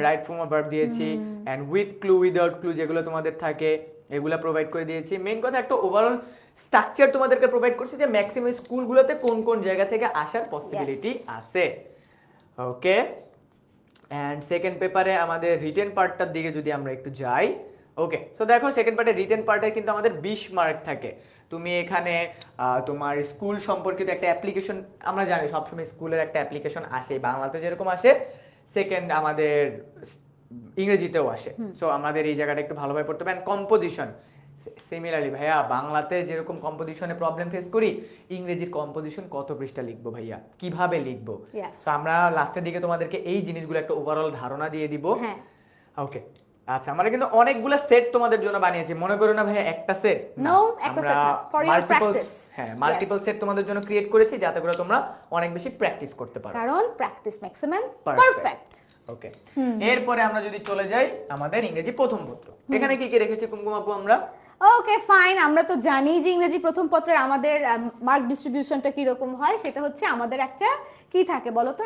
রাইট ফর্ম অফ ভার্ব দিয়েছি, and with clue without clue যেগুলো তোমাদের থাকে এগুলো প্রোভাইড করে দিয়েছি। মেইন কথা একটা ওভারঅল স্ট্রাকচার তোমাদেরকে প্রোভাইড করছি যে ম্যাক্সিমাম স্কুলগুলোতে কোন কোন জায়গা থেকে আসার পসিবিলিটি আছে। ওকে, এন্ড সেকেন্ড পেপারে আমাদের রিটেন পার্টটার দিকে যদি আমরা একটু যাই, ওকে, সো দেখো সেকেন্ড পার্টে রিটেন পার্টে কিন্তু আমাদের 20 মার্ক থাকে। তুমি এখানে তোমার স্কুল সম্পর্কিত একটা অ্যাপ্লিকেশন, আমরা জানি সবসময় স্কুলের একটা অ্যাপ্লিকেশন আসে, বাংলাতে যেরকম আসে সেকেন্ড আমাদের ইংরেজিতেও আসে। সো আমাদের এই জায়গাটা একটু ভালোভাবে পড়তে হবে। কম্পোজিশন সিমিলারলি ভাইয়া বাংলাতে যেরকম কম্পোজিশনে প্রবলেম ফেস করি, ইংরেজির কম্পোজিশন কত পৃষ্ঠা লিখবো ভাইয়া, কিভাবে লিখবো, তো আমরা লাস্টের দিকে তোমাদেরকে এই জিনিসগুলো একটা ওভারঅল ধারণা দিয়ে দিব। ওকে, আচ্ছা, আমরা কিন্তু অনেকগুলো সেট তোমাদের জন্য বানিয়েছি, মনে করো না ভাইয়া একটা সেট, আমরা মাল্টিপল সেট তোমাদের জন্য ক্রিয়েট করেছি যাতে করে তোমরা অনেক বেশি প্র্যাকটিস করতে পারো, কারণ প্র্যাকটিস ম্যাক্সিমাম পারফেক্ট। ওকে, এরপরে আমরা যদি চলে যাই আমাদের ইংরেজি প্রথম পত্র, এখানে কি কি রেখেছি কুমকুম আপু আমরা? ওকে ফাইন, আমরা তো জানি যে ইংরেজি প্রথম পত্রের আমাদের মার্ক ডিস্ট্রিবিউশনটা কি রকম হয়। সেটা হচ্ছে আমাদের একটা কি থাকে বলো তো,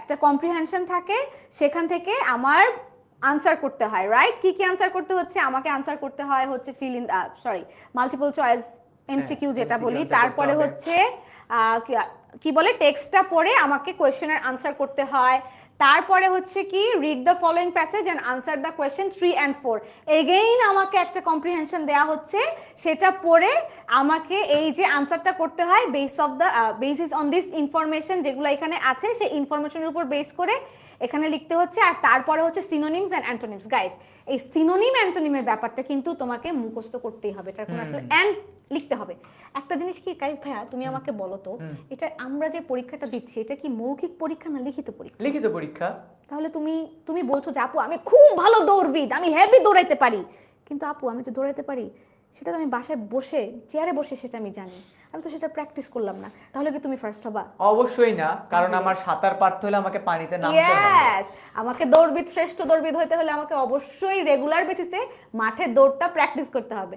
একটা কম্প্রিহেনশন থাকে, সেখান থেকে আমার আনসার করতে হয়, রাইট? কি কি আনসার করতে হচ্ছে? আমাকে আনসার করতে হয় হচ্ছে fill in multiple choice MCQ যেটা বলি, তারপরে হচ্ছে কি বলে টেক্সটটা পড়ে আমাকে কোয়েশ্চেনের আনসার করতে হয়, তারপরে হচ্ছে কি read the following passage and answer the question 3 and 4। Again আমাকে একটা কম্প্রিহেনশন দেয়া হচ্ছে, সেটা পড়ে আমাকে এই যে আনসারটা করতে হয় বেসিস অন দিস ইনফরমেশন যেগুলো এখানে আছে, সেই ইনফরমেশনের উপর বেস করে এখানে লিখতে হচ্ছে। আর তারপরে হচ্ছে সিনোনিমস এন্ড অ্যান্টোনিমস। গাইস, এই সিনোনিম অ্যান্টোনিমের ব্যাপারটা কিন্তু তোমাকে মুখস্থ করতেই হবে, এটার কোনো আসলে এন্ড লিখতে হবে। একটা জিনিস কি কাইফ ভাইয়া, তুমি আমাকে বলো তো, এটা আমরা যে পরীক্ষাটা দিচ্ছি এটা কি মৌখিক পরীক্ষা না লিখিত পরীক্ষা? লিখিত পরীক্ষা। তাহলে তুমি বলছো যে আপু আমি খুব ভালো দৌড়বিদ, আমি হেভি দৌড়াইতে পারি, কিন্তু আপু আমি যে দৌড়াইতে পারি সেটা তো আমি বাসায় বসে চেয়ারে বসে সেটা আমি জানি, আমি তো সেটা প্র্যাকটিস করলাম না, তাহলে কি তুমি ফার্স্ট হবা? অবশ্যই না, কারণ আমার সাঁতার পারতে হলে আমাকে পানিতে নামতে হবে। ইয়েস, আমাকে দৌড়বিদ, শ্রেষ্ঠ দৌড়বিদ হতে হলে আমাকে অবশ্যই রেগুলার বেসিসে মাঠে দৌড়টা প্র্যাকটিস করতে হবে।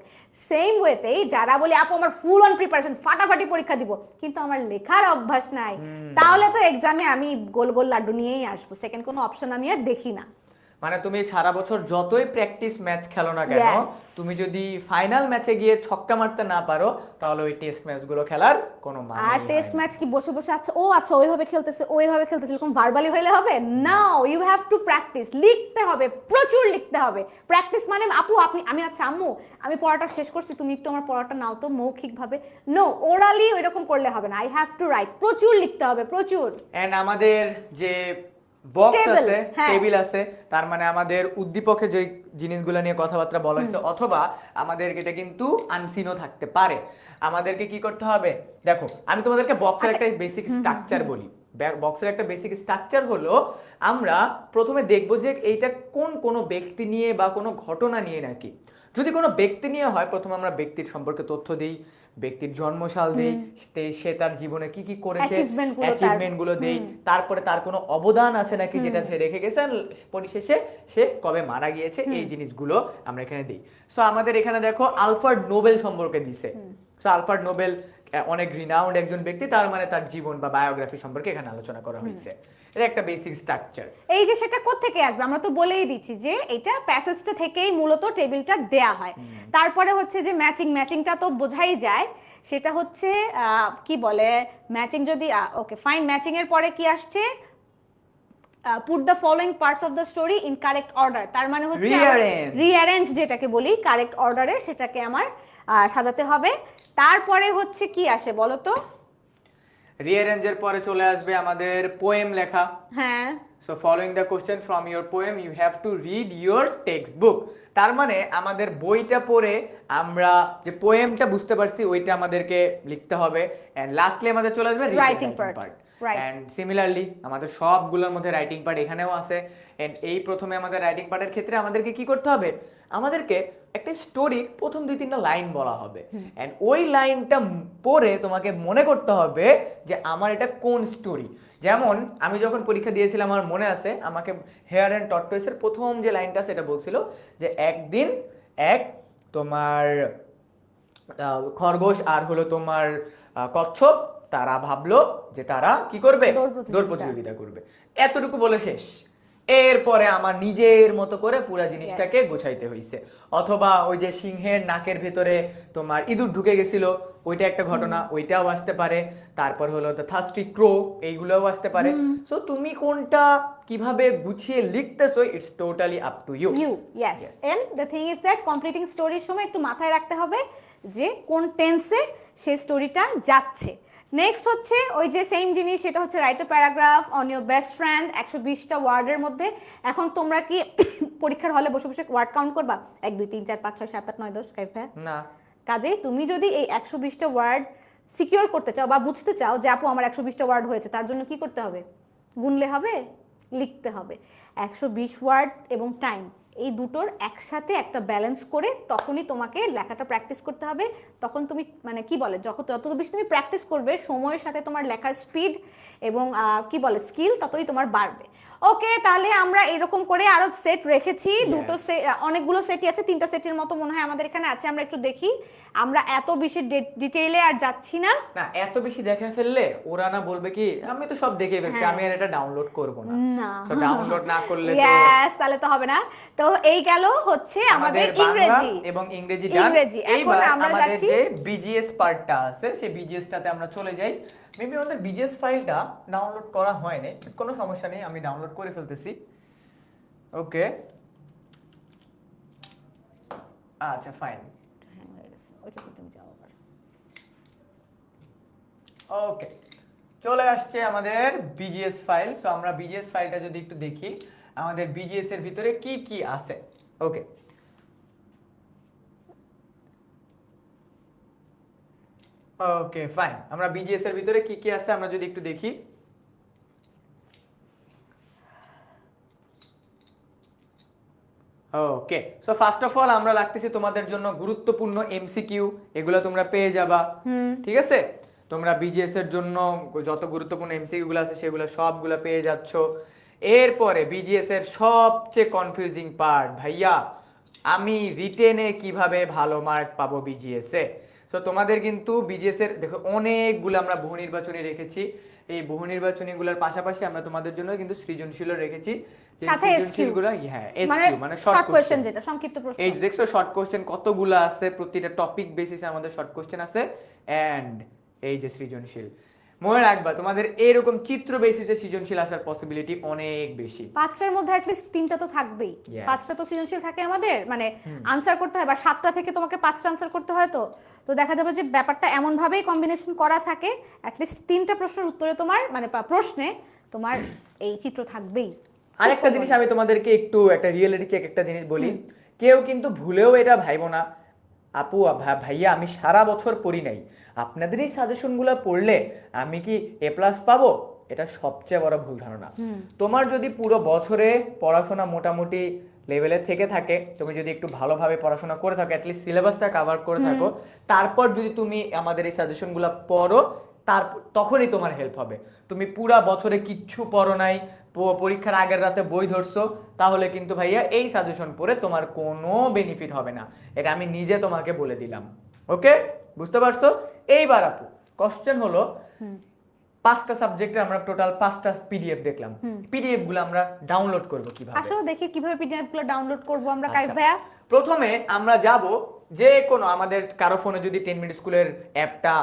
সেম ওয়েতেই যারা বলে আপু আমার ফুল অন প্রিপারেশন, ফাটাফাটি পরীক্ষা দিব, কিন্তু আমার লেখার অভ্যাস নাই, তাহলে তো এক্সামে আমি গোল গোল লাড্ডু নিয়েই আসবো, সেকেন্ড কোনো অপশন আমি আর দেখি না। মানে তুমি সারা বছর যতই প্র্যাকটিস ম্যাচ খেলো না কেন, তুমি যদি ফাইনাল ম্যাচে গিয়ে ছক্কা মারতে না পারো, তাহলে ওই টেস্ট ম্যাচগুলো খেলার কোনো মানে নেই। আর টেস্ট ম্যাচ কি বসে বসে আচ্ছা ওইভাবে খেলতেছে এরকম ভার্বালি হইলে হবে? নাও, ইউ হ্যাভ টু প্র্যাকটিস, লিখতে হবে, প্রচুর লিখতে হবে। প্র্যাকটিস মানে আপু আমি আচ্ছা আম্মু আমি পড়াটা শেষ করছি, তুমি একটু আমার পড়াটা নাও তো মৌখিকভাবে, নো, ওরালি ওইরকম করলে হবে না, আই হ্যাভ টু রাইট, প্রচুর লিখতে হবে, প্রচুর। এন্ড আমাদের যে বক্স আছে, টেবিল আছে, তার মানে আমাদের উদ্দীপকে যে জিনিসগুলো নিয়ে কথাবার্তা বলা হচ্ছে, অথবা আমাদের এটা কিন্তু আনসিনও থাকতে পারে। আমাদেরকে কি করতে হবে, দেখো আমি তোমাদেরকে বক্সের একটা বেসিক স্ট্রাকচার বলি। বক্সের একটা বেসিক স্ট্রাকচার হলো, আমরা প্রথমে দেখব যে এইটা কোনো ব্যক্তি নিয়ে বা কোনো ঘটনা নিয়ে নাকি। যদি কোনো ব্যক্তি নিয়ে হয়, প্রথমে আমরা ব্যক্তির সম্পর্কে তথ্য দিই, ব্যক্তির জন্মসাল দেই, সে তার জীবনে কি কি করেছে, অ্যাচিভমেন্ট গুলো দেই, তারপরে তার কোনো অবদান আছে নাকি যেটা সে রেখে গেছে, পরিশেষে সে কবে মারা গিয়েছে, এই জিনিসগুলো আমরা এখানে দিই। সো আমাদের এখানে দেখো আলফ্রেড নোবেল সম্পর্কে দিছে। সো আলফ্রেড নোবেল অনেক রিনাউন্ড একজন ব্যক্তি, তার মানে তার জীবন বা বায়োগ্রাফি সম্পর্কে এখানে আলোচনা করা হয়েছে। এটা একটা বেসিক স্ট্রাকচার। এই যে সেটা কোত্থেকে আসবে আমরা তো বলেই দিচ্ছি যে এটা প্যাসেজটা থেকেই মূলত টেবিলটা দেয়া হয়। তারপরে হচ্ছে যে ম্যাচিংটা তো বোঝাই যায়, সেটা হচ্ছে কি বলে ম্যাচিং, যদি ওকে ফাইন, ম্যাচিং এর পরে কি আসছে, put the following parts of the story in correct order, তার মানে হচ্ছে রিঅ্যারেঞ্জ যেটাকে বলি, কারেক্ট অর্ডারে সেটাকে আমার সাজাতে হবে। তারপরে হচ্ছে কি আসে বলো তো, রিঅ্যারেঞ্জের পরে চলে আসবে আমাদের পোয়েম লেখা। হ্যাঁ, so following the question from your poem you have to read your text book. তার মানে আমাদের বইটা পড়ে আমরা যে পোয়েমটা বুঝতে পারছি ওইটা আমাদেরকে লিখতে হবে। এন্ড লাস্টলি আমাদের চলে আসবে writing part. Right. And similarly আমাদের সবগুলোর মধ্যে রাইটিং পার্ট এখানেও আছে। এন্ড এই প্রথমে আমাদের রাইটিং পার্টের ক্ষেত্রে আমাদেরকে কি করতে হবে, আমাদেরকে একটা স্টোরির প্রথম 2-3টা লাইন বলা হবে এন্ড ওই লাইনটা পড়ে তোমাকে মনে করতে হবে যে আমার এটা কোন স্টোরি। যেমন আমি যখন পরীক্ষা দিয়েছিলাম আমার মনে আছে, আমাকে হেয়ার অ্যান্ড টর্টয়েসের প্রথম যে লাইনটা সেটা বলছিল যে একদিন এক তোমার খরগোশ আর হলো তোমার কচ্ছপ তারা ভাবলো যে তারা কি করবে, দৌড় প্রতিযোগিতা করবে। এতটুকু বলে শেষ। এরপরে আমার নিজের মতো করে পুরা জিনিসটাকে গোছাইতে হইছে। অথবা ওই যে সিংহের নাকের ভেতরে তোমার ইঁদুর ঢুকে গেছিল, ওইটা একটা ঘটনা, ওইটাও আসতে পারে। তারপর হলো দ্য থার্স্টি ক্রো, এইগুলোও আসতে পারে। সো তুমি কোনটা কিভাবে গুছিয়ে লিখতেছো, it's totally up to you. Yes, and the thing is that completing স্টোরির সময় একটু মাথায় রাখতে হবে যে কোন টেন্সে সেই স্টোরিটা যাচ্ছে। নেক্সট হচ্ছে ওই যে সেম জিনিস, সেটা হচ্ছে write a paragraph on your best friend, 120টা ওয়ার্ডের মধ্যে। এখন তোমরা কি পরীক্ষার হলে বসে বসে ওয়ার্ড কাউন্ট করবা 1 2 3 4 5 6 7 8 9 10 কাইফা? না। কাজেই তুমি যদি এই 120টা ওয়ার্ড সিকিউর করতে চাও বা বুঝতে চাও যে আপু আমার 120টা ওয়ার্ড হয়েছে, তার জন্য কি করতে হবে? গুনলে হবে, লিখতে হবে। 120 ওয়ার্ড এবং টাইম, এই দুটোর একসাথে একটা ব্যালেন্স করে তখনই তোমাকে লেখাটা প্র্যাকটিস করতে হবে। তখন তুমি মানে কি বলে, যত বেশি তুমি প্র্যাকটিস করবে সময়ের সাথে তোমার লেখার স্পিড এবং কি বলে স্কিল ততই তোমার বাড়বে। ওকে, তাহলে আমরা এরকম করে আরো সেট রেখেছি, দুটো সেট, অনেকগুলো সেটই আছে, 3টা সেটের মতো মনে হয় আমাদের এখানে আছে। আমরা একটু দেখি, আমরা এত বেশি ডিটেইলে আর যাচ্ছি না। না, এত বেশি দেখে ফেললে ওরা না বলবে কি আমি তো সব দেখে ফেলছি, আমি আর এটা ডাউনলোড করব না। সো ডাউনলোড না করলে তো ইয়েস, তাহলে তো হবে না। তো এই গেল হচ্ছে আমাদের ইংরেজি এবং ইংরেজি ডান। এখন আমরা আমাদের যাচ্ছি যে বিজিএস পার্টটা আছে সেই বিজিএস টাতে আমরা চলে যাই। মেবি আমাদের বিজিএস ফাইলটা ডাউনলোড করা হয়নি, কোনো সমস্যা নেই, আমি ডাউনলোড করে ফেলতেছি। ওকে, আচ্ছা ফাইন। ওকে, চলে আসছে আমাদের বিজিএস ফাইল। সো আমরা বিজিএস ফাইলটা যদি একটু দেখি আমাদের বিজিএস এর ভিতরে কি কি আছে। ওকে, ওকে ফাইন, আমরা বিজিএস এর ভিতরে কি কি আছে আমরা যদি একটু দেখি। ওকে, সো ফার্স্ট অফ অল আমরা লাগতেছি তোমাদের জন্য গুরুত্বপূর্ণ এমসিকিউ, এগুলো তোমরা পেয়ে যাবা। ঠিক আছে, তোমরা বিজিএস এর জন্য যত গুরুত্বপূর্ণ এমসিকিউ গুলো আছে সেগুলো সবগুলো পেয়ে যাচ্ছ। এরপরে বিজিএস এর সবচেয়ে কনফিউজিং পার্ট, ভাইয়া আমি রিটেনে কিভাবে ভালো মার্ক পাবো বিজিএস এ। সো তোমাদের কিন্তু বিজিএস এর দেখো অনেকগুলো আমরা বহু নির্বাচনী রেখেছি। এই বহু নির্বাচনীগুলোর পাশাপাশি আমরা তোমাদের জন্য কিন্তু সৃজনশীলও রেখেছি। সাথে এসকিউগুলো, হ্যাঁ এসকিউ মানে শর্ট কোশ্চেন, যেটা সংক্ষিপ্ত প্রশ্ন। এই দেখছো শর্ট কোশ্চেন কতগুলো আছে, প্রতিটা টপিক বেসিসে আমাদের শর্ট কোশ্চেন আছে। এন্ড এই যে সৃজনশীল, মনে রাখবা তোমাদের এরকম চিত্র বেসিসে সৃজনশীল আসার পসিবিলিটি অনেক বেশি। 5টার মধ্যে অ্যাটলিস্ট 3টা তো থাকবেই। 5টা তো সৃজনশীল থাকে আমাদের, মানে আনসার করতে হয়, বা 7টা থেকে তোমাকে 5টা আনসার করতে হয়। তো দেখা যাবে যে ব্যাপারটা এমন ভাবেই কম্বিনেশন করা থাকে, অ্যাটলিস্ট 3টা প্রশ্নের উত্তরে তোমার মানে প্রশ্নে তোমার এই চিত্র থাকবেই। আরেকটা জিনিস আমি তোমাদেরকে একটু একটা রিয়েলিটি চেক একটা জিনিস বলি, কেউ কিন্তু ভুলেও এটা ভাইবো না আপু ভাইয়া আমি সারা বছর পড়ি নাই, আপনাদের এই সাজেশনগুলো পড়লে আমি কি এ প্লাস পাবো, এটা সবচেয়ে বড় ভুল ধারণা। তোমার যদি পুরো বছরে পড়াশোনা মোটামুটি লেভেলের থেকে থাকে, তুমি যদি একটু ভালোভাবে পড়াশোনা করে থাকো, অ্যাটলিস্ট সিলেবাসটা কভার করে থাকো, তারপর যদি তুমি আমাদের এই সাজেশনগুলো পড়ো, তখনই তোমার হেল্প হবে। তুমি পুরা বছরে কিচ্ছু পড়ো নাই, পরীক্ষার আগের রাতে বই ধরছো, তাহলে কিন্তু ভাইয়া এই সাজেশন পড়ে তোমার কোনো বেনিফিট হবে না, এটা আমি নিজে তোমাকে বলে দিলাম। ওকে, বুঝতে পারছো? এইবার আপু কোশ্চেন হলো 5টা সাবজেক্টে আমরা টোটাল 5টা পিডিএফ দেখলাম, পিডিএফ গুলো আমরা ডাউনলোড করব কিভাবে? আসলে দেখি কিভাবে পিডিএফ গুলো ডাউনলোড করব আমরা কাইফ ভাইয়া। প্রথমে আমরা যাব যে কোনো আমাদের কারো ফোনে যদি 10 মিনিট স্কুলের অ্যাপটা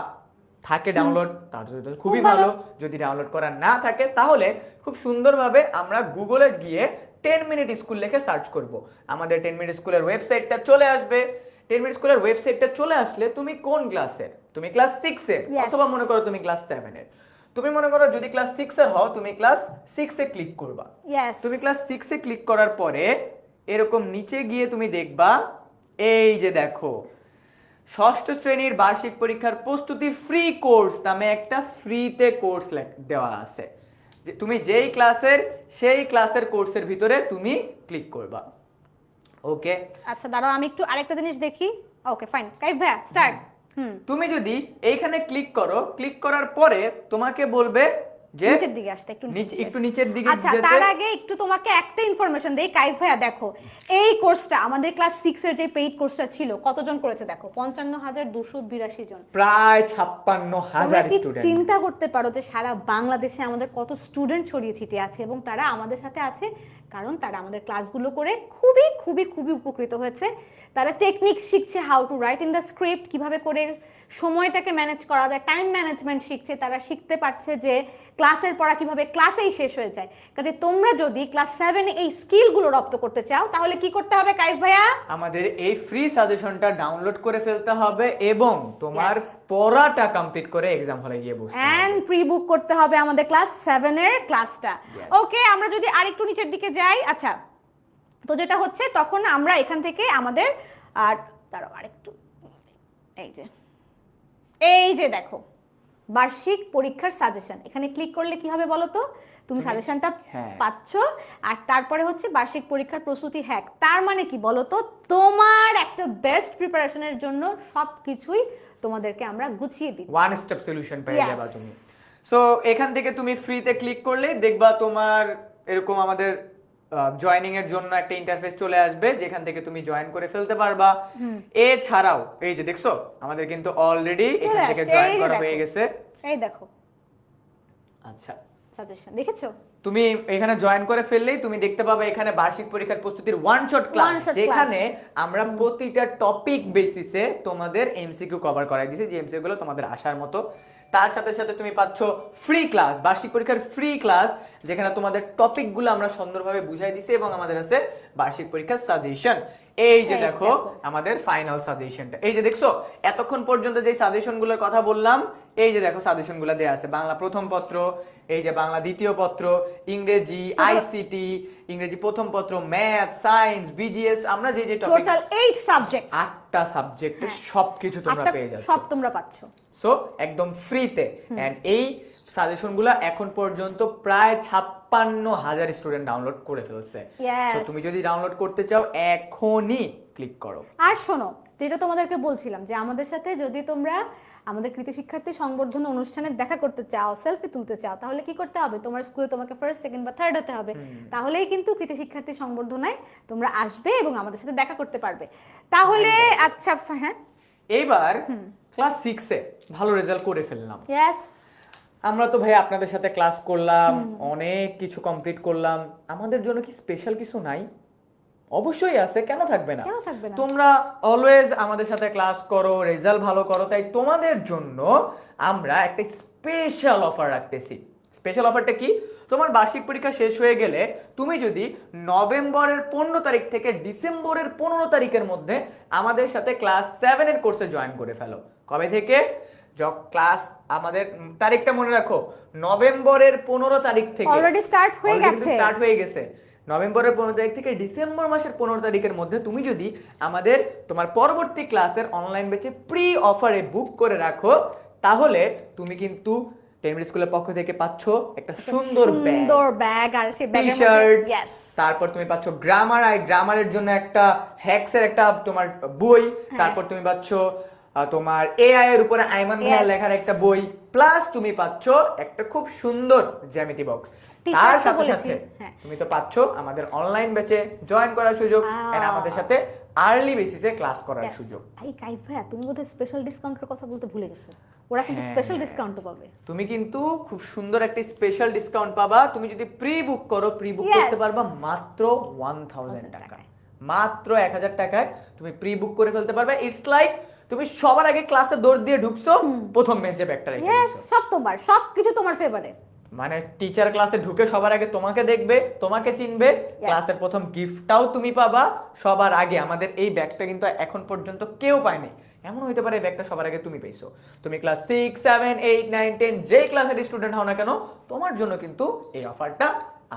থাকে ডাউনলোড, তার জন্য খুবই ভালো। যদি ডাউনলোড করা না থাকে তাহলে খুব সুন্দরভাবে আমরা গুগলে গিয়ে 10 মিনিট স্কুল লিখে সার্চ করব, আমাদের 10 মিনিট স্কুলের ওয়েবসাইটটা চলে আসবে। 10 মিনিট স্কুলের ওয়েবসাইটটা চলে আসলে তুমি কোন ক্লাসের, তুমি ক্লাস 6 এর অথবা মনে করো তুমি ক্লাস 7 এর, তুমি মনে করো যদি ক্লাস 6 এর হও তুমি ক্লাস 6 এ ক্লিক করবা। তুমি ক্লাস 6 এ ক্লিক করার পরে এরকম নিচে গিয়ে তুমি দেখবা এই যে দেখো ষষ্ঠ শ্রেণীর বার্ষিক পরীক্ষার প্রস্তুতি ফ্রি কোর্স নামে একটা ফ্রিতে কোর্স দেওয়া আছে। যে তুমি যেই ক্লাসের সেই ক্লাসের কোর্সের ভিতরে তুমি ক্লিক করবা। ওকে, আচ্ছা দাঁড়াও আমি একটু আরেকটা জিনিস দেখি। ওকে ফাইন, কাইফ ভাইয়া স্টার্ট। তুমি যদি এইখানে ক্লিক করো, ক্লিক করার পরে তোমাকে বলবে যে নিচের দিকে আসতে একটু একটু নিচের দিকে আচ্ছা যেতে। তার আগে একটু তোমাকে একটা ইনফরমেশন দেই কাইফ ভাইয়া, দেখো এই কোর্সটা আমাদের ক্লাস 6 এর যে পেইড কোর্সটা ছিল কতজন করেছে দেখো, 55,282 জন, প্রায় তোমরা 56,000 কি স্টুডেন্ট। চিন্তা করতে পারো যে সারা বাংলাদেশে আমাদের কত স্টুডেন্ট ছড়িয়ে ছিটিয়ে আছে এবং তারা আমাদের সাথে আছে কারণ তারা আমাদের ক্লাসগুলো করে খুবই খুবই খুবই উপকৃত হয়েছে। তারা টেকনিক শিখছে, how to right in the script, কিভাবে করে সময়টাকে ম্যানেজ করা যায়, টাইম ম্যানেজমেন্ট শিখছে, তারা শিখতে পারছে যে ক্লাসের পড়া কিভাবে ক্লাসেই শেষ হয়ে যায়। কাজে তোমরা যদি ক্লাস 7 এই স্কিলগুলো রপ্ত করতে চাও তাহলে কি করতে হবে কাইফ ভাইয়া? আমাদের এই ফ্রি সাজেশনটা ডাউনলোড করে ফেলতে হবে এবং তোমার পড়াটা কমপ্লিট করে এক্সাম হলে গিয়ে বসতে হবে। এন্ড প্রি বুক করতে হবে আমাদের ক্লাস 7 এর ক্লাসটা। ওকে, আমরা যদি আরেকটু নিচের দিকে যাই, আচ্ছা তো যেটা হচ্ছে তখন আমরা এখান থেকে আমাদের আর দাঁড়াও আরেকটু, এই যে দেখো বার্ষিক পরীক্ষার সাজেশন, এখানে ক্লিক করলে কি হবে বলো তো, তুমি সাজেশনটা পাচ্ছ আর তারপরে হচ্ছে বার্ষিক পরীক্ষার প্রস্তুতি হ্যাক। তার মানে কি বলো তো, তোমার একটা বেস্ট প্রিপারেশনের জন্য সবকিছুই তোমাদেরকে আমরা গুছিয়ে দিই, ওয়ান স্টেপ সলিউশন পেয়ে যাবে তুমি। সো এখান থেকে তুমি ফ্রিতে ক্লিক করলে দেখবা তোমার এরকম আমাদের জয়েনিং এর জন্য একটা ইন্টারফেস চলে আসবে যেখান থেকে তুমি জয়েন করে ফেলতে পারবা। এছাড়াও এই যে দেখছো আমাদের কিন্তু অলরেডি এখান থেকে জয়েন করা হয়ে গেছে, এই দেখো। আচ্ছা সাজেশন দেখেছো? তুমি এখানে জয়েন করে ফেললেই তুমি দেখতে পাবে এখানে বার্ষিক পরীক্ষার প্রস্তুতির ওয়ান শট ক্লাস, যেখানে আমরা প্রতিটা টপিক বেসিসে তোমাদের এমসিকিউ কভার করাই দিয়েছি, যে এমসিকিউ গুলো তোমাদের আসার মতো। তার সাথে সাথে তুমি পাচ্ছ ফ্রি ক্লাস, বার্ষিক পরীক্ষার ফ্রি ক্লাস, যেখানে তোমাদের টপিকগুলো আমরা সুন্দরভাবে বুঝাই দিছি এবং আমাদের আছে বার্ষিক পরীক্ষার সাজেশন। এই যে দেখো আমাদের ফাইনাল সাজেশনটা, এই যে দেখছো এতক্ষণ পর্যন্ত যে সাজেশনগুলোর কথা বললাম, এই যে দেখো সাজেশনগুলো দেয়া আছে। বাংলা প্রথম পত্র, এই যে বাংলা দ্বিতীয় পত্র, ইংরেজি, আইসিটি, ইংরেজি প্রথম পত্র, ম্যাথ, সায়েন্স, বিজিএস, আমরা যে যে টপিক, টোটাল 8 সাবজেক্টস, 8টা সাবজেক্টে সবকিছু তোমরা পেয়ে যাচ্ছ, সব তোমরা পাচ্ছ সো একদম ফ্রিতে। এন্ড এই সাজেশনগুলো এখন পর্যন্ত প্রায় 56,000 স্টুডেন্ট ডাউনলোড করে ফেলছে। তো তুমি যদি ডাউনলোড করতে চাও এখনই ক্লিক করো। আর শোনো, যেটা তোমাদেরকে বলছিলাম যে আমাদের সাথে যদি তোমরা আমাদের কৃতি শিক্ষার্থী সংবর্ধনা অনুষ্ঠানে দেখা করতে চাও, সেলফি তুলতে চাও, তাহলে কি করতে হবে? তোমার স্কুলে তোমাকে ফার্স্ট, সেকেন্ড বা থার্ড হতে হবে, তাহলেই কিন্তু কৃতি শিক্ষার্থী সংবর্ধনায় তোমরা আসবে এবং আমাদের সাথে দেখা করতে পারবে। তাহলে আচ্ছা হ্যাঁ, এইবার ক্লাস 6 এ ভালো রেজাল্ট করে ফেললাম, ইয়েস, আমরা তো ভাই আপনাদের সাথে ক্লাস করলাম, অনেক কিছু কমপ্লিট করলাম, আমাদের জন্য কি স্পেশাল কিছু নাই? অবশ্যই আছে, কেন থাকবে না? তোমরা অলওয়েজ আমাদের সাথে ক্লাস করো, রেজাল্ট ভালো করো, তাই তোমাদের জন্য আমরা একটা স্পেশাল অফার রাখতেছি। স্পেশাল অফারটা কি? তোমার বার্ষিক পরীক্ষা শেষ হয়ে গেলে তুমি যদি নভেম্বরের 15 তারিখ থেকে ডিসেম্বরের 15 তারিখের মধ্যে আমাদের সাথে ক্লাস 7 এর কোর্সে জয়েন করে ফেলো। কবে থেকে? ক্লাস আমাদের তারিখটা মনে রাখো, নভেম্বরের 15 তারিখ থেকে অলরেডি স্টার্ট হয়ে গেছে। নভেম্বরের 15 তারিখ থেকে ডিসেম্বর মাসের 15 তারিখের মধ্যে তুমি যদি আমাদের তোমার পরবর্তী ক্লাসের অনলাইন ব্যাচে প্রি অফারে বুক করে রাখো, তাহলে তুমি কিন্তু 10 মিনিট স্কুলের পক্ষ থেকে পাচ্ছ একটা সুন্দর ব্যাগ, আর সেই ব্যাগের মধ্যে তারপর তুমি পাচ্ছ গ্রামার, আর গ্রামারের জন্য একটা হ্যাক্সের একটা তোমার বই, তারপর তুমি পাচ্ছ তোমার এআই এর উপরে আইমান ভাইয়া লেখার একটা বই, প্লাস তুমি পাচ্ছ একটা খুব সুন্দর জ্যামিতি বক্স। তার সাথে সাথে তুমি তো পাচ্ছ আমাদের অনলাইন ব্যাচে জয়েন করার সুযোগ এন্ড আমাদের সাথে আর্লি বেসিসে ক্লাস করার সুযোগ। এই কাইফ ভাইয়া, তুমি বোধহয় স্পেশাল ডিসকাউন্টের কথা বলতে ভুলে গেছো। ওরা কিন্তু স্পেশাল ডিসকাউন্ট পাবে। তুমি কিন্তু খুব সুন্দর একটা স্পেশাল ডিসকাউন্ট পাবা। তুমি যদি প্রি বুক করো, প্রি বুক করতে পারবা মাত্র 1000 টাকা, মাত্র 1000 টাকায় তুমি প্রি বুক করে ফেলতে পারবে। ইটস লাইক তুমি সবার আগে ক্লাসে দৌড় দিয়ে ঢুকছো, প্রথম বেঞ্চে ব্যাগটা রেখে দিছো, সব তোমার, সবকিছু তোমার ফেভারে। মানে টিচার ক্লাসে ঢুকে সবার আগে তোমাকে দেখবে, তোমাকে চিনবে, ক্লাসের প্রথম গিফটটাও তুমি পাবা সবার আগে। আমাদের এই ব্যাগটা কিন্তু এখন পর্যন্ত কেউ পায়নি, এমন হইতে পারে এই ব্যাগটা সবার আগে তুমি পেয়েছো। তুমি ক্লাস 6, 7, 8, 9, 10 যে ক্লাসের স্টুডেন্ট হও না কেন, তোমার জন্য কিন্তু এই অফারটা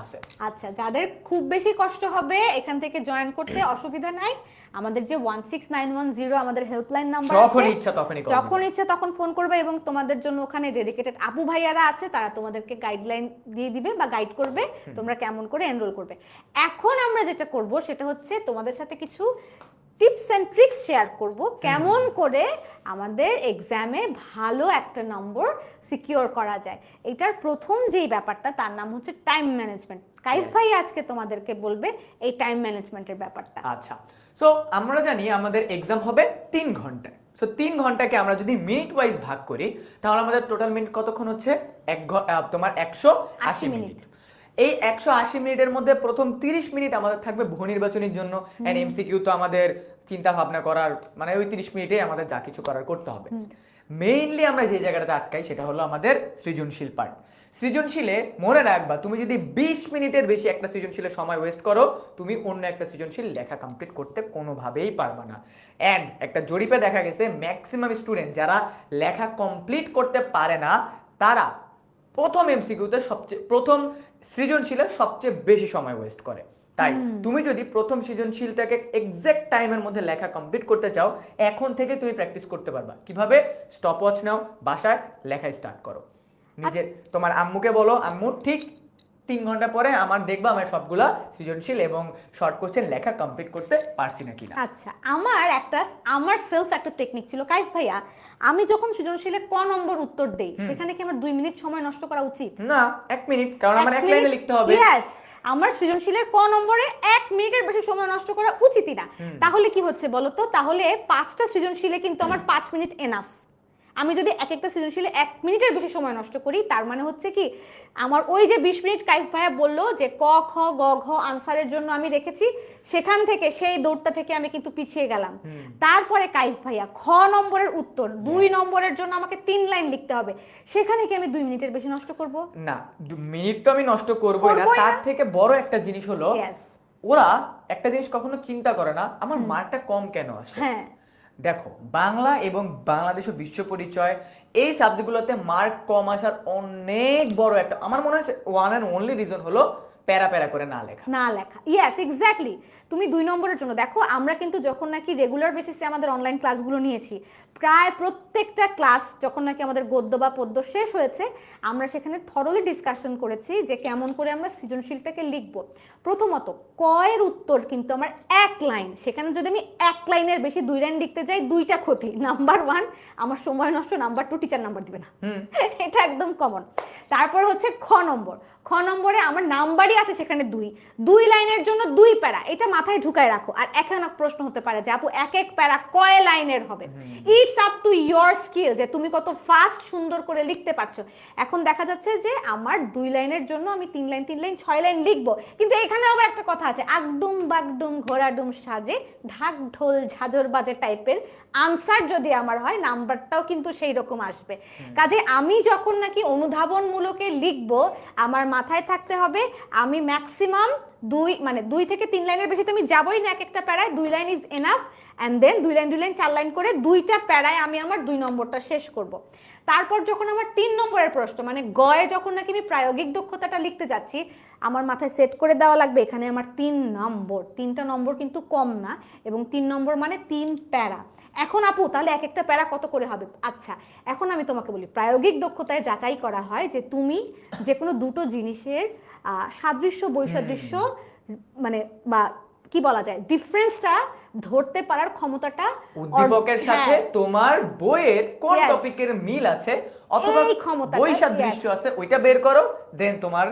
আছে। আচ্ছা, যাদের খুব বেশি কষ্ট হবে এখান থেকে জয়েন করতে অসুবিধা নাই, আমাদের যে 16910 আমাদের হেল্পলাইন নাম্বার আছে, যখন ইচ্ছা তখনই কল যখন ইচ্ছা তখন ফোন করবে এবং তোমাদের জন্য ওখানে ডেডিকেটেড আপু ভাইয়ারা আছে, তারা তোমাদেরকে গাইডলাইন দিয়ে দিবে বা গাইড করবে তোমরা কেমন করে এনরোল করবে। এখন আমরা যেটা করব সেটা হচ্ছে তোমাদের সাথে কিছু টিপস এন্ড ট্রিক্স শেয়ার করব কেমন করে আমাদের এক্সামে ভালো একটা নম্বর সিকিউর করা যায়। এটার প্রথম যেই ব্যাপারটা তার নাম হচ্ছে টাইম ম্যানেজমেন্ট। কাইফ ভাই আজকে তোমাদেরকে বলবে এই টাইম ম্যানেজমেন্টের ব্যাপারটা। আচ্ছা, সো আমরা জানি আমাদের এক্সাম হবে 3 ঘন্টায়। সো 3 ঘন্টাকে আমরা যদি মিনিট ওয়াইজ ভাগ করি তাহলে আমাদের টোটাল মিনিট কতক্ষণ হচ্ছে? তোমার 180 মিনিট। এই 180 মিনিটের মধ্যে প্রথম 30 মিনিট আমাদের থাকবে বহু নির্বাচনের জন্য, এন্ড এমসিকিউ তো আমাদের চিন্তা ভাবনা করার, মানে ওই 30 মিনিটে আমাদের যা কিছু করার করতে হবে। মেইনলি আমরা যে জায়গাটাতে আটকাই সেটা হলো আমাদের সৃজনশীল পার্ট। সৃজনশীলে মনে রাখবা, তুমি যদি 20 মিনিটের বেশি একটা সৃজনশীলে সময় ওয়েস্ট করো, তুমি অন্য একটা সৃজনশীল লেখা কমপ্লিট করতে কোনোভাবেই পারবে না। এন্ড একটা জরিপে দেখা গেছে ম্যাক্সিমাম স্টুডেন্ট যারা লেখা কমপ্লিট করতে পারে না, তারা প্রথম এমসিকিউতে প্রথম সৃজনশীলে সবচেয়ে বেশি সময় ওয়েস্ট করে। তাই তুমি যদি প্রথম সৃজনশীলটাকে এক্সাক্ট টাইমের মধ্যে লেখা কমপ্লিট করতে চাও, এখন থেকে তুমি প্র্যাকটিস করতে পারবা। কিভাবে? স্টপওয়াচ নাও, বাসায় লেখা স্টার্ট করো, নিজে তোমার আম্মুকে বলো, আম্মু ঠিক 3 ঘন্টা পরে আমার দেখবা আমার সবগুলা সৃজনশীল এবং শর্ট কোশ্চেন লেখা কমপ্লিট করতে পারছি না কিনা। আচ্ছা, আমার সেলফ একটা টেকনিক ছিল কাইফ ভাইয়া, আমি যখন সৃজনশীলে ক নম্বর উত্তর দেই সেখানে কি আমার 2 মিনিট সময় নষ্ট করা উচিত? না, 1 মিনিট, কারণ আমার এক লাইনে লিখতে হবে। ইয়েস, আমার সৃজনশীলের ক নম্বরে 1 মিনিটের বেশি সময় নষ্ট করা উচিতই না। তাহলে কি হচ্ছে বলো তো? তাহলে 5টা সৃজনশীলে কিন্তু আমার 5 মিনিট এনাফ। আমি যদি এক একটা সৃজনশীলে 1 মিনিটের বেশি সময় নষ্ট করি, তার মানে হচ্ছে কি আমার ওই যে 20 মিনিট কাইফ ভাইয়া বললো যে ক খ গ ঘ আনসারের জন্য আমি রেখেছি, সেখান থেকে সেই দৌড়টা থেকে আমি কিন্তু পিছিয়ে গেলাম। তারপরে কাইফ ভাইয়া খ নম্বরের উত্তর 2 নম্বরের জন্য আমাকে 3 লাইন লিখতে হবে, সেখানে কি আমি 2 মিনিটের বেশি নষ্ট করব? না, 2 মিনিট তো আমি নষ্ট করবই না। তার থেকে বড় একটা জিনিস হলো, ওরা একটা জিনিস কখনো চিন্তা করে না আমার মার্কটা কম কেন আসে। হ্যাঁ, দেখো, বাংলা এবং বাংলাদেশ ও বিশ্ব পরিচয় এই সাবজেক্টগুলোতে মার্ক কম আসার অনেক বড় একটা, আমার মনে হয় ওয়ান এন্ড অনলি রিজন হলো প্যারা প্যারা করে না লেখা। Yes, exactly. তুমি 2 নম্বরের জন্য দেখো, আমরা কিন্তু যখন নাকি রেগুলার বেসিসে আমাদের অনলাইন ক্লাসগুলো নিয়েছি, প্রায় প্রত্যেকটা ক্লাস যখন নাকি আমাদের গদ্য বা পদ্য শেষ হয়েছে, আমরা সেখানে থরলি ডিসকাশন করেছি যে কেমন করে আমরা সৃজনশীলটাকে লিখবো। প্রথমত কয়ের উত্তর কিন্তু আমার 1 লাইন, সেখানে যদি আমি 1 লাইনের বেশি 2 লাইন লিখতে যাই, 2টা ক্ষতি। নাম্বার 1 আমার সময় নষ্ট, নাম্বার 2 টিচার নাম্বার দিবে না, এটা একদম কমন। তারপর হচ্ছে খ নম্বরে আমার নাম্বারই আছে সেখানে 2 লাইনের জন্য 2 প্যারা, এটা মাথায় ঢুকায় রাখো। আর এখন এক প্রশ্ন হতে পারে যে আপু এক এক প্যারা কয় লাইনের হবে? It's up to your skill, যে তুমি কত ফাস্ট সুন্দর করে লিখতে পারছো। এখন দেখা যাচ্ছে যে আমার 2 লাইনের জন্য আমি 3 লাইন 6 লাইন লিখবো, কিন্তু এখানে আবার একটা কথা আছে, আগডুম বাগডুম ঘোড়াডুম সাজে ঢাক ঢোল ঝাঁঝর বাজে টাইপের আনসার যদি আমার হয়, নাম্বারটাও কিন্তু সেই রকম আসবে। কাজে আমি যখন নাকি অনুধাবনমূলকে লিখবো, আমার মাথায় থাকতে হবে আমি ম্যাক্সিমাম 2 থেকে 3 লাইনের বেশি তো আমি যাবোই না এক একটা প্যারায়, 2 line is enough. And then 2 line 4 line করে 2টা প্যারায় আমি আমার 2 নম্বরটা শেষ করব। তারপর যখন আমার 3 নম্বরের প্রশ্ন, মানে গয়ে যখন নাকি আমি প্রায়োগিক দক্ষতাটা লিখতে যাচ্ছি, আমার মাথায় সেট করে দেওয়া লাগবে এখানে আমার 3 নম্বর। 3টা নম্বর কিন্তু কম না, এবং 3 নম্বর মানে 3 প্যারা। এখন আপু তাহলে এক একটা প্যারা কত করে হবে? আচ্ছা, এখন আমি তোমাকে বলি, প্রায়োগিক দক্ষতায় যাচাই করা হয় যে তুমি যে কোনো দুটো জিনিসের সাদৃশ্য বৈসাদৃশ্য, মানে বা কি বলা যায়, ডিফারেন্সটা ধরতে পারার ক্ষমতাটা উদ্দীপকের সাথে তোমার বইয়ের কোন টপিকের মিল আছে অথবা বৈসাদৃশ্য আছে, ওইটা বের করো, দেন তোমার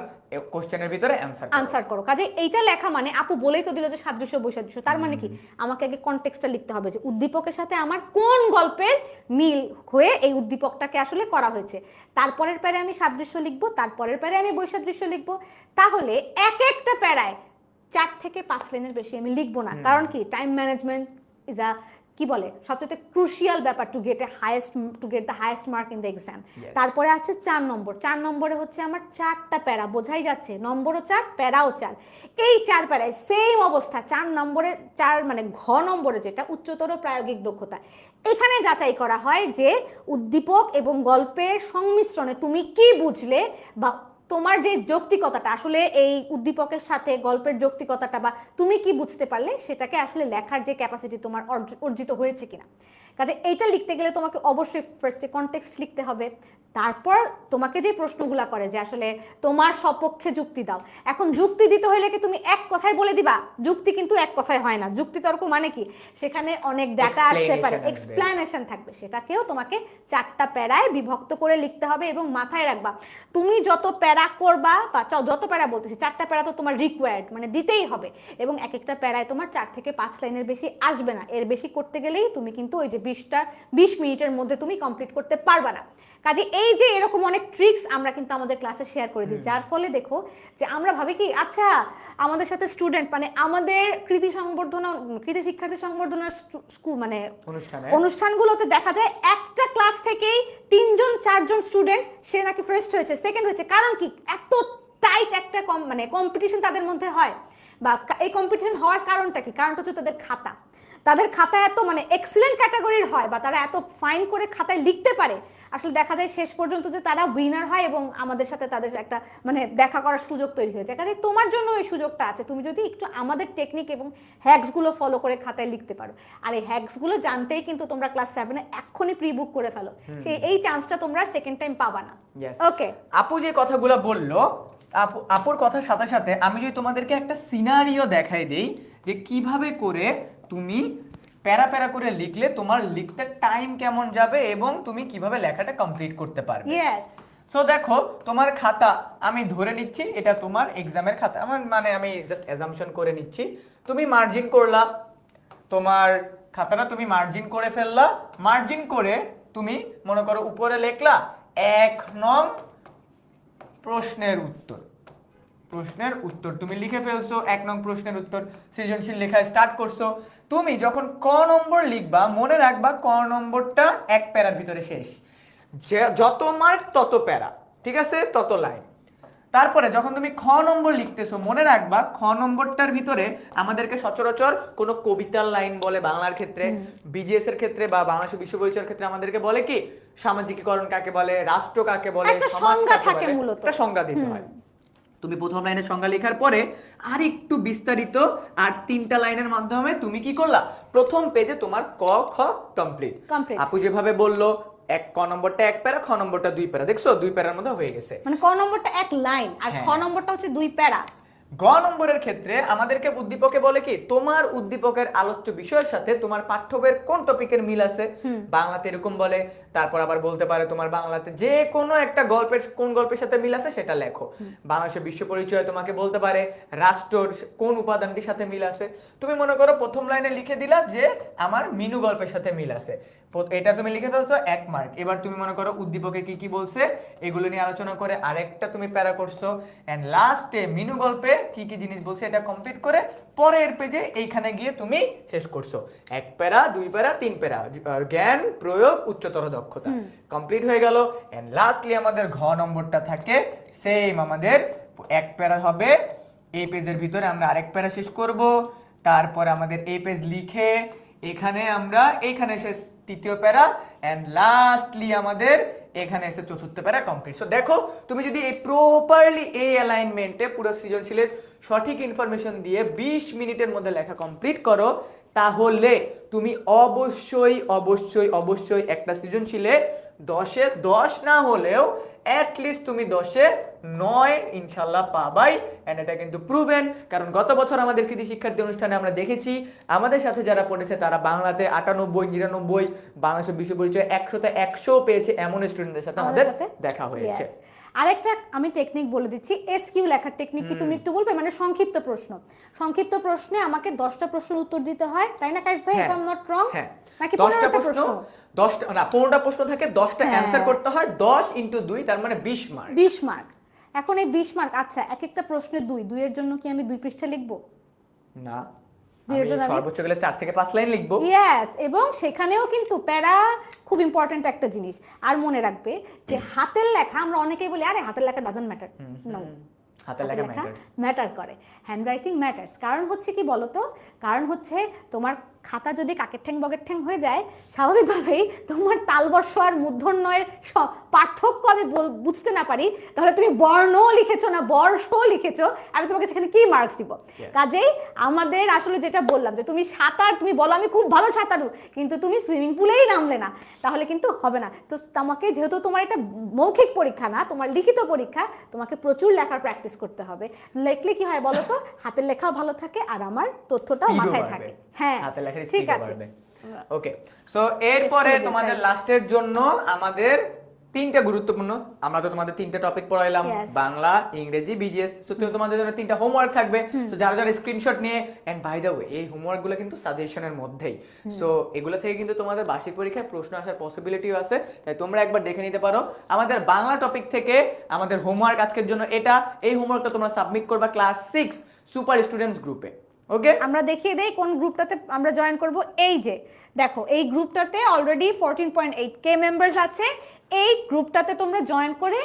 কোশ্চেনের ভিতরে অ্যানসার করো। কাজে এইটা লেখা মানে, আপু বলেই তো দিল যে সাদৃশ্য বৈসাদৃশ্য, তার মানে কি আমাকে আগে কনটেক্সটটা লিখতে হবে যে উদ্দীপকের সাথে আমার কোন গল্পের মিল হয়ে এই উদ্দীপকটাকে আসলে করা হয়েছে। তারপরের প্যারে আমি সাদৃশ্য লিখবো, তারপরের প্যারে আমি বৈসাদৃশ্য লিখবো। তাহলে এক একটা প্যারায় 4 থেকে 5 লাইনের বেশি আমি লিখবো না। কারণ কি, টাইম ম্যানেজমেন্ট ইজ আ কি বলে সবচেয়ে ক্রুশিয়াল ব্যাপার to get the highest mark in the exam. তারপরে আসছে 4 নম্বর। 4 নম্বরে হচ্ছে আমার 4টা প্যারা, বোঝাই যাচ্ছে, নম্বরও 4 প্যারাও 4। এই 4 প্যারায় সেম অবস্থা। 4 নম্বরে 4 মানে ঘ নম্বরে যেটা উচ্চতর প্রায়োগিক দক্ষতা, এখানে যাচাই করা হয় যে উদ্দীপক এবং গল্পের সংমিশ্রণে তুমি কি বুঝলে বা তোমার যে যৌক্তিকতাটা আসলে এই উদ্দীপকের সাথে গল্পের যৌক্তিকতাটা বা তুমি কি বুঝতে পারলে সেটাকে আসলে লেখার যে ক্যাপাসিটি তোমার অর্জিত হয়েছে কিনা। কাজে এইটা লিখতে গেলে তোমাকে অবশ্যই ফার্স্টে কনটেক্সট লিখতে হবে, তারপর তোমাকে যে প্রশ্নগুলা করে যে আসলে তোমার সপক্ষে যুক্তি দাও। এখন যুক্তি দিতে হলে কি তুমি এক কথায় বলে দিবা? যুক্তি কিন্তু এক কথায় হয় না। যুক্তি তর্ক মানে কি, সেখানে অনেক ডাটা আসতে পারে, এক্সপ্লেনেশন থাকবে, সেটাকেও তোমাকে 4টা প্যারায় বিভক্ত করে লিখতে হবে। এবং মাথায় রাখবা তুমি যত প্যারা করবা বা যত প্যারা বলতেছি 4টা প্যারা তো তোমার রিকোয়ার্ড, মানে দিতেই হবে। এবং এক একটা প্যারায় তোমার 4 থেকে 5 লাইনের বেশি আসবে না। এর বেশি করতে গেলেই তুমি কিন্তু ওই যে 20 মিনিটের মধ্যে তুমি কমপ্লিট করতে পারবা না। কাজে এই যে এরকম অনেক ট্রিক্স আমরা কিন্তু আমাদের ক্লাসে শেয়ার করে দিই, যার ফলে দেখো যে আমরা ভাবি কি আচ্ছা আমাদের সাথে স্টুডেন্ট মানে আমাদের কৃতি শিক্ষার্থী সংবর্ধনার স্কুল মানে অনুষ্ঠানগুলোতে দেখা যায় একটা ক্লাস থেকেই 3জন 4জন স্টুডেন্ট সে নাকি ফার্স্ট হয়েছে, সেকেন্ড হয়েছে। কারণ কি, এত টাইট একটা মানে কম্পিটিশন তাদের মধ্যে হয়। বা এই কম্পিটিশন হওয়ার কারণটা কি? কারণটা হচ্ছে তাদের খাতা এত মানে এক্সিলেন্ট ক্যাটাগরির হয় বা তারা এত ফাইন করে খাতায় লিখতে পারে, আসলে দেখা যায় শেষ পর্যন্ত যে তারা উইনার হয় এবং আমাদের সাথে তাদের একটা মানে দেখা করার সুযোগ তৈরি হয়ে যায়। কাজে তোমার জন্য এই সুযোগটা আছে, তুমি যদি একটু আমাদের টেকনিক এবং হ্যাকসগুলো ফলো করে খাতায় লিখতে পারো। আর এই হ্যাকসগুলো জানতেই কিন্তু তোমরা ক্লাস 7-এ এক্ষুনি প্রি বুক করে ফেলো, এই চান্সটা তোমরা সেকেন্ড টাইম পাবা না। ওকে, আপু যে কথাগুলো বললো, আপুর কথার সাথে সাথে আমি যদি তোমাদেরকে একটা সিনারিও দেখাই দেই যে কিভাবে করে তুমি প্যারা প্যারা করে লিখলে তোমার লিখতে টাইম কেমন যাবে এবং তুমি কিভাবে লেখাটা কমপ্লিট করতে পারবে। সো দেখো তোমার খাতা আমি ধরে নিচ্ছি এটা তোমার এক্সামের খাতা, মানে আমি জাস্ট অ্যাজাম্পশন করে নিচ্ছি। তুমি মার্জিন করলা, তোমার খাতাটা তুমি মার্জিন করে ফেললা, মার্জিন করে তুমি মনে করো উপরে লেখলা 1 নং প্রশ্নের উত্তর তুমি লিখে ফেলছো। 1 নং প্রশ্নের উত্তর সৃজনশীল লেখা স্টার্ট করছো। তুমি যখন ক নম্বর লিখবা মনে রাখবা ক নম্বরটা 1 প্যারার ভিতরে শেষ, যত মার্ক তত প্যারা, ঠিক আছে, তত লাইন। তারপরে যখন তুমি খ নম্বর লিখতেছো মনে রাখবা খ নম্বরটার ভিতরে আমাদেরকে সচরাচর কোনো কবিতার লাইন বলে বাংলার ক্ষেত্রে, বিজিএস এর ক্ষেত্রে বা বাংলাদেশ বিশ্ব পরিচয়ের ক্ষেত্রে আমাদেরকে বলে কি সামাজিকীকরণ কাকে বলে, রাষ্ট্র কাকে বলে, সমাজ কাকে বলে, একটা সংজ্ঞা দিতে হয়। তুমি প্রথম লাইনের সংজ্ঞা লেখার পরে আর একটু বিস্তারিত আর 3টা লাইনের মাধ্যমে তুমি কি করলা, প্রথম পেজে তোমার ক খ কমপ্লিট। আপু যেভাবে বললো ক নম্বরটা 1 প্যারা, খ নম্বরটা 2 প্যারা, দেখছো 2 প্যারার মধ্যে হয়ে গেছে। মানে ক নম্বরটা 1 লাইন আর খ নম্বরটা হচ্ছে 2 প্যারা। গ নম্বরের ক্ষেত্রে আমাদেরকে উদ্দীপকে বলে কি তোমার উদ্দীপকের আলোচ্য বিষয়ের সাথে তোমার পাঠ্য বইয়ের কোন টপিকের মিল আছে। বাংলাতে এরকম বলে, তারপর আবার বলতে পারে তোমার বাংলাতে যে কোনো একটা গল্পের কোন গল্পের সাথে মিল আছে সেটা লেখো। বাংলাদেশের বিশ্ব পরিচয় তোমাকে বলতে পারে রাষ্ট্রর কোন উপাদানটির সাথে মিল আছে। তুমি মনে করো প্রথম লাইনে লিখে দিলা যে আমার মিনু গল্পের সাথে মিল আছে, এটা তুমি লিখে ফেলছো 1 মার্ক। এবার তুমি মনে করো উদ্দীপকে কি কি বলছে এগুলো নিয়ে আলোচনা করে আরেকটা তুমি প্যারা করছো, এন্ড লাস্টে মিনু গল্পে কি কি জিনিস বলছে এটা কমপ্লিট করে পরের পেজে এইখানে গিয়ে তুমি শেষ করছো 1 প্যারা, 2 প্যারা, 3 প্যারা, জ্ঞান প্রয়োগ উচ্চতর দক্ষতা কমপ্লিট হয়ে গেল। এন্ড লাস্টলি আমাদের ঘ নম্বরটা থাকে সেম, আমাদের 1 প্যারা হবে, এই পেজের ভিতরে আমরা আরেক প্যারা শেষ করব, তারপর আমাদের এই পেজ লিখে এখানে আমরা এইখানে শেষ 3য় প্যারা, এন্ড লাস্টলি আমাদের এখানে এসে 4র্থ প্যারা কমপ্লিট। সো দেখো তুমি যদি এই প্রপারলি এই অ্যালাইনমেন্টে পুরো সৃজনশীলের সঠিক ইনফরমেশন দিয়ে 20 মিনিটের মধ্যে লেখা কমপ্লিট করো, তাহলে তুমি অবশ্যই অবশ্যই অবশ্যই একটা সৃজনশীলে 10-এ 10 না হলেও অ্যাটলিস্ট তুমি 10-এ 9 ইনশাল্লাহ পাবাই। এন্ড এটা কিন্তু প্রুভেন, কারণ গত বছর আমাদের কৃতি শিক্ষার্থী অনুষ্ঠানে আমরা দেখেছি আমাদের সাথে যারা পড়েছে তারা বাংলাতে 98, 99, বাংলাদেশের বিশ্ব পরিচয় 100-তে 100 পেয়েছে, এমন স্টুডেন্টদের সাথে আমাদের দেখা হয়েছে। আরেকটা আমি টেকনিক বলে দিচ্ছি, এসকিউ লেখার টেকনিক কি তুমি একটু বলবে? মানে সংক্ষিপ্ত প্রশ্নে আমাকে 10টা প্রশ্নের উত্তর দিতে হয়, তাই না কাইফ ভাই? If I am not wrong, নাকি 10টা প্রশ্ন 10টা না 15টা প্রশ্ন থাকে, 10টা অ্যানসার করতে হয়, 10 * 2 তার মানে 20 মার্ক। 20 মার্ক। এখন এই 20 মার্ক, আচ্ছা এক একটা প্রশ্নে 2 এর জন্য কি আমি 2 পৃষ্ঠা লিখব? না, আমি সর্বোচ্চ গেলে 4 থেকে 5 লাইন লিখব। ইয়েস, এবং সেখানেও কিন্তু প্যারা খুব ইম্পর্টেন্ট একটা জিনিস। আর মনে রাখবে যে হাতের লেখা, আমরা অনেকেই বলি আরে হাতের লেখা ডাজন্ট ম্যাটার। নো, হাতের লেখা ম্যাটার করে, হ্যান্ড রাইটিং ম্যাটারস। কারণ হচ্ছে কি বলতো, কারণ হচ্ছে তোমার খাতা যদি কাকের ঠ্যাং বগের ঠ্যাং হয়ে যায় স্বাভাবিকভাবেই তোমার তালবর্ষ আর মূর্ধন্যয়ের পার্থক্য আমি বুঝতে না পারি, তাহলে তুমি বর্ণও লিখেছো না বর্ষও লিখেছো, আমি তোমাকে সেখানে কি মার্কস দিব? কাজেই আমাদের আসলে যেটা বললাম যে তুমি সাঁতার, তুমি বলো আমি খুব ভালো সাঁতারু, কিন্তু তুমি সুইমিং পুলেই নামলে না, তাহলে কিন্তু হবে না। তো তোমাকে, যেহেতু তোমার এটা মৌখিক পরীক্ষা না, তোমার লিখিত পরীক্ষা, তোমাকে প্রচুর লেখার প্র্যাকটিস করতে হবে। লিখলে কি হয় বলো তো, হাতের লেখাও ভালো থাকে আর আমার তথ্যটাও মাথায় থাকে। হ্যাঁ, ঠিক আছে। ওকে, সো এরপরে তোমাদের লাস্টের জন্য আমাদের তিনটা গুরুত্বপূর্ণ, আমরা তো তোমাদের তিনটা টপিক পড়াইলাম, বাংলা, ইংরেজি, বিজিএস। তো তোমাদের জন্য তিনটা হোমওয়ার্ক থাকবে। সো যারা যারা স্ক্রিনশট নিয়ে, এন্ড বাই দ্য ওয়ে এই হোমওয়ার্কগুলো কিন্তু সাজেশনের মধ্যেই, সো এগুলো থেকে কিন্তু তোমাদের বার্ষিক পরীক্ষায় প্রশ্ন আসার পসিবিলিটিও আছে, তাই তোমরা একবার দেখে নিতে পারো। আমাদের বাংলা টপিক থেকে আমাদের হোমওয়ার্ক আজকের জন্য এটা, এই হোমওয়ার্কটা তোমরা সাবমিট করবা ক্লাস 6 সুপার স্টুডেন্টস গ্রুপে। ওকে, আমরা দেখিয়ে দেই কোন গ্রুপটাতে আমরা জয়েন করব। এই যে দেখো, এই গ্রুপটাতে অলরেডি 14.8K মেম্বার্স আছে। এই গ্রুপটাতে তোমরা জয়েন করে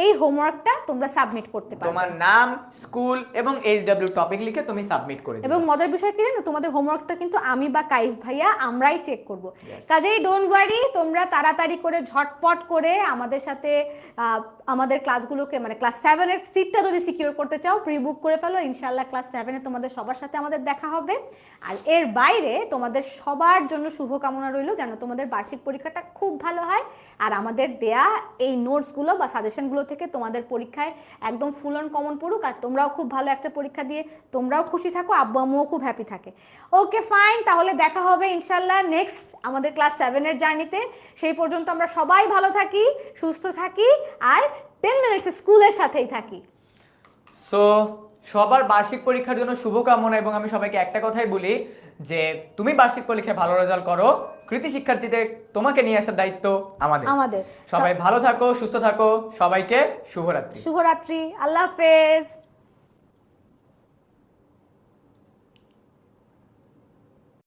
এই হোমওয়ার্কটা তোমরা সাবমিট করতে পারো। তোমার নাম, স্কুল এবং এইচডব্লিউ টপিক লিখে তুমি সাবমিট করে দিবে। এবং মজার বিষয় কি জানো, তোমাদের হোমওয়ার্কটা কিন্তু আমি বা কাইফ ভাইয়া আমরাই চেক করব। কাজেই ডোন্ট ওয়ারি, তোমরা তাড়াতাড়ি করে ঝটপট করে আমাদের সাথে আমাদের ক্লাসগুলোকে, মানে ক্লাস 7 এর সিটটা যদি সিকিউর করতে চাও, প্রি বুক করে ফেলো। ইনশাআল্লাহ ক্লাস 7 এ তোমাদের সবার সাথে আমাদের দেখা হবে। আর এর বাইরে তোমাদের সবার জন্য শুভকামনা রইল, যেন তোমাদের বার্ষিক পরীক্ষাটা খুব ভালো হয়। আর আমাদের দেয়া এই নোটসগুলো বা সাজেশনগুলো থেকে তোমাদের পরীক্ষায় একদম ফুল অন কমন পড়ুক, আর তোমরাও খুব ভালো একটা পরীক্ষা দিয়ে তোমরাও খুশি থাকো, আব্বু আম্মুও খুব হ্যাপি থাকে। ওকে ফাইন, তাহলে দেখা হবে ইনশাল্লাহ নেক্সট আমাদের ক্লাস 7 এর জার্নিতে। সেই পর্যন্ত আমরা সবাই ভালো থাকি, সুস্থ থাকি, আর 10 মিনিটস স্কুলের সাথেই থাকি। সো সবার বার্ষিক পরীক্ষার জন্য শুভকামনা, এবং আমি সবাইকে একটা কথাই বলি যে তুমি বার্ষিক পরীক্ষায় ভালো রেজাল্ট করো, কৃতি শিক্ষার্থীদের তোমাকে নিয়ে আসার দায়িত্ব আমাদের। সবাই ভালো থাকো, সুস্থ থাকো, সবাইকে শুভরাত্রি। আল্লাহ হাফেজ।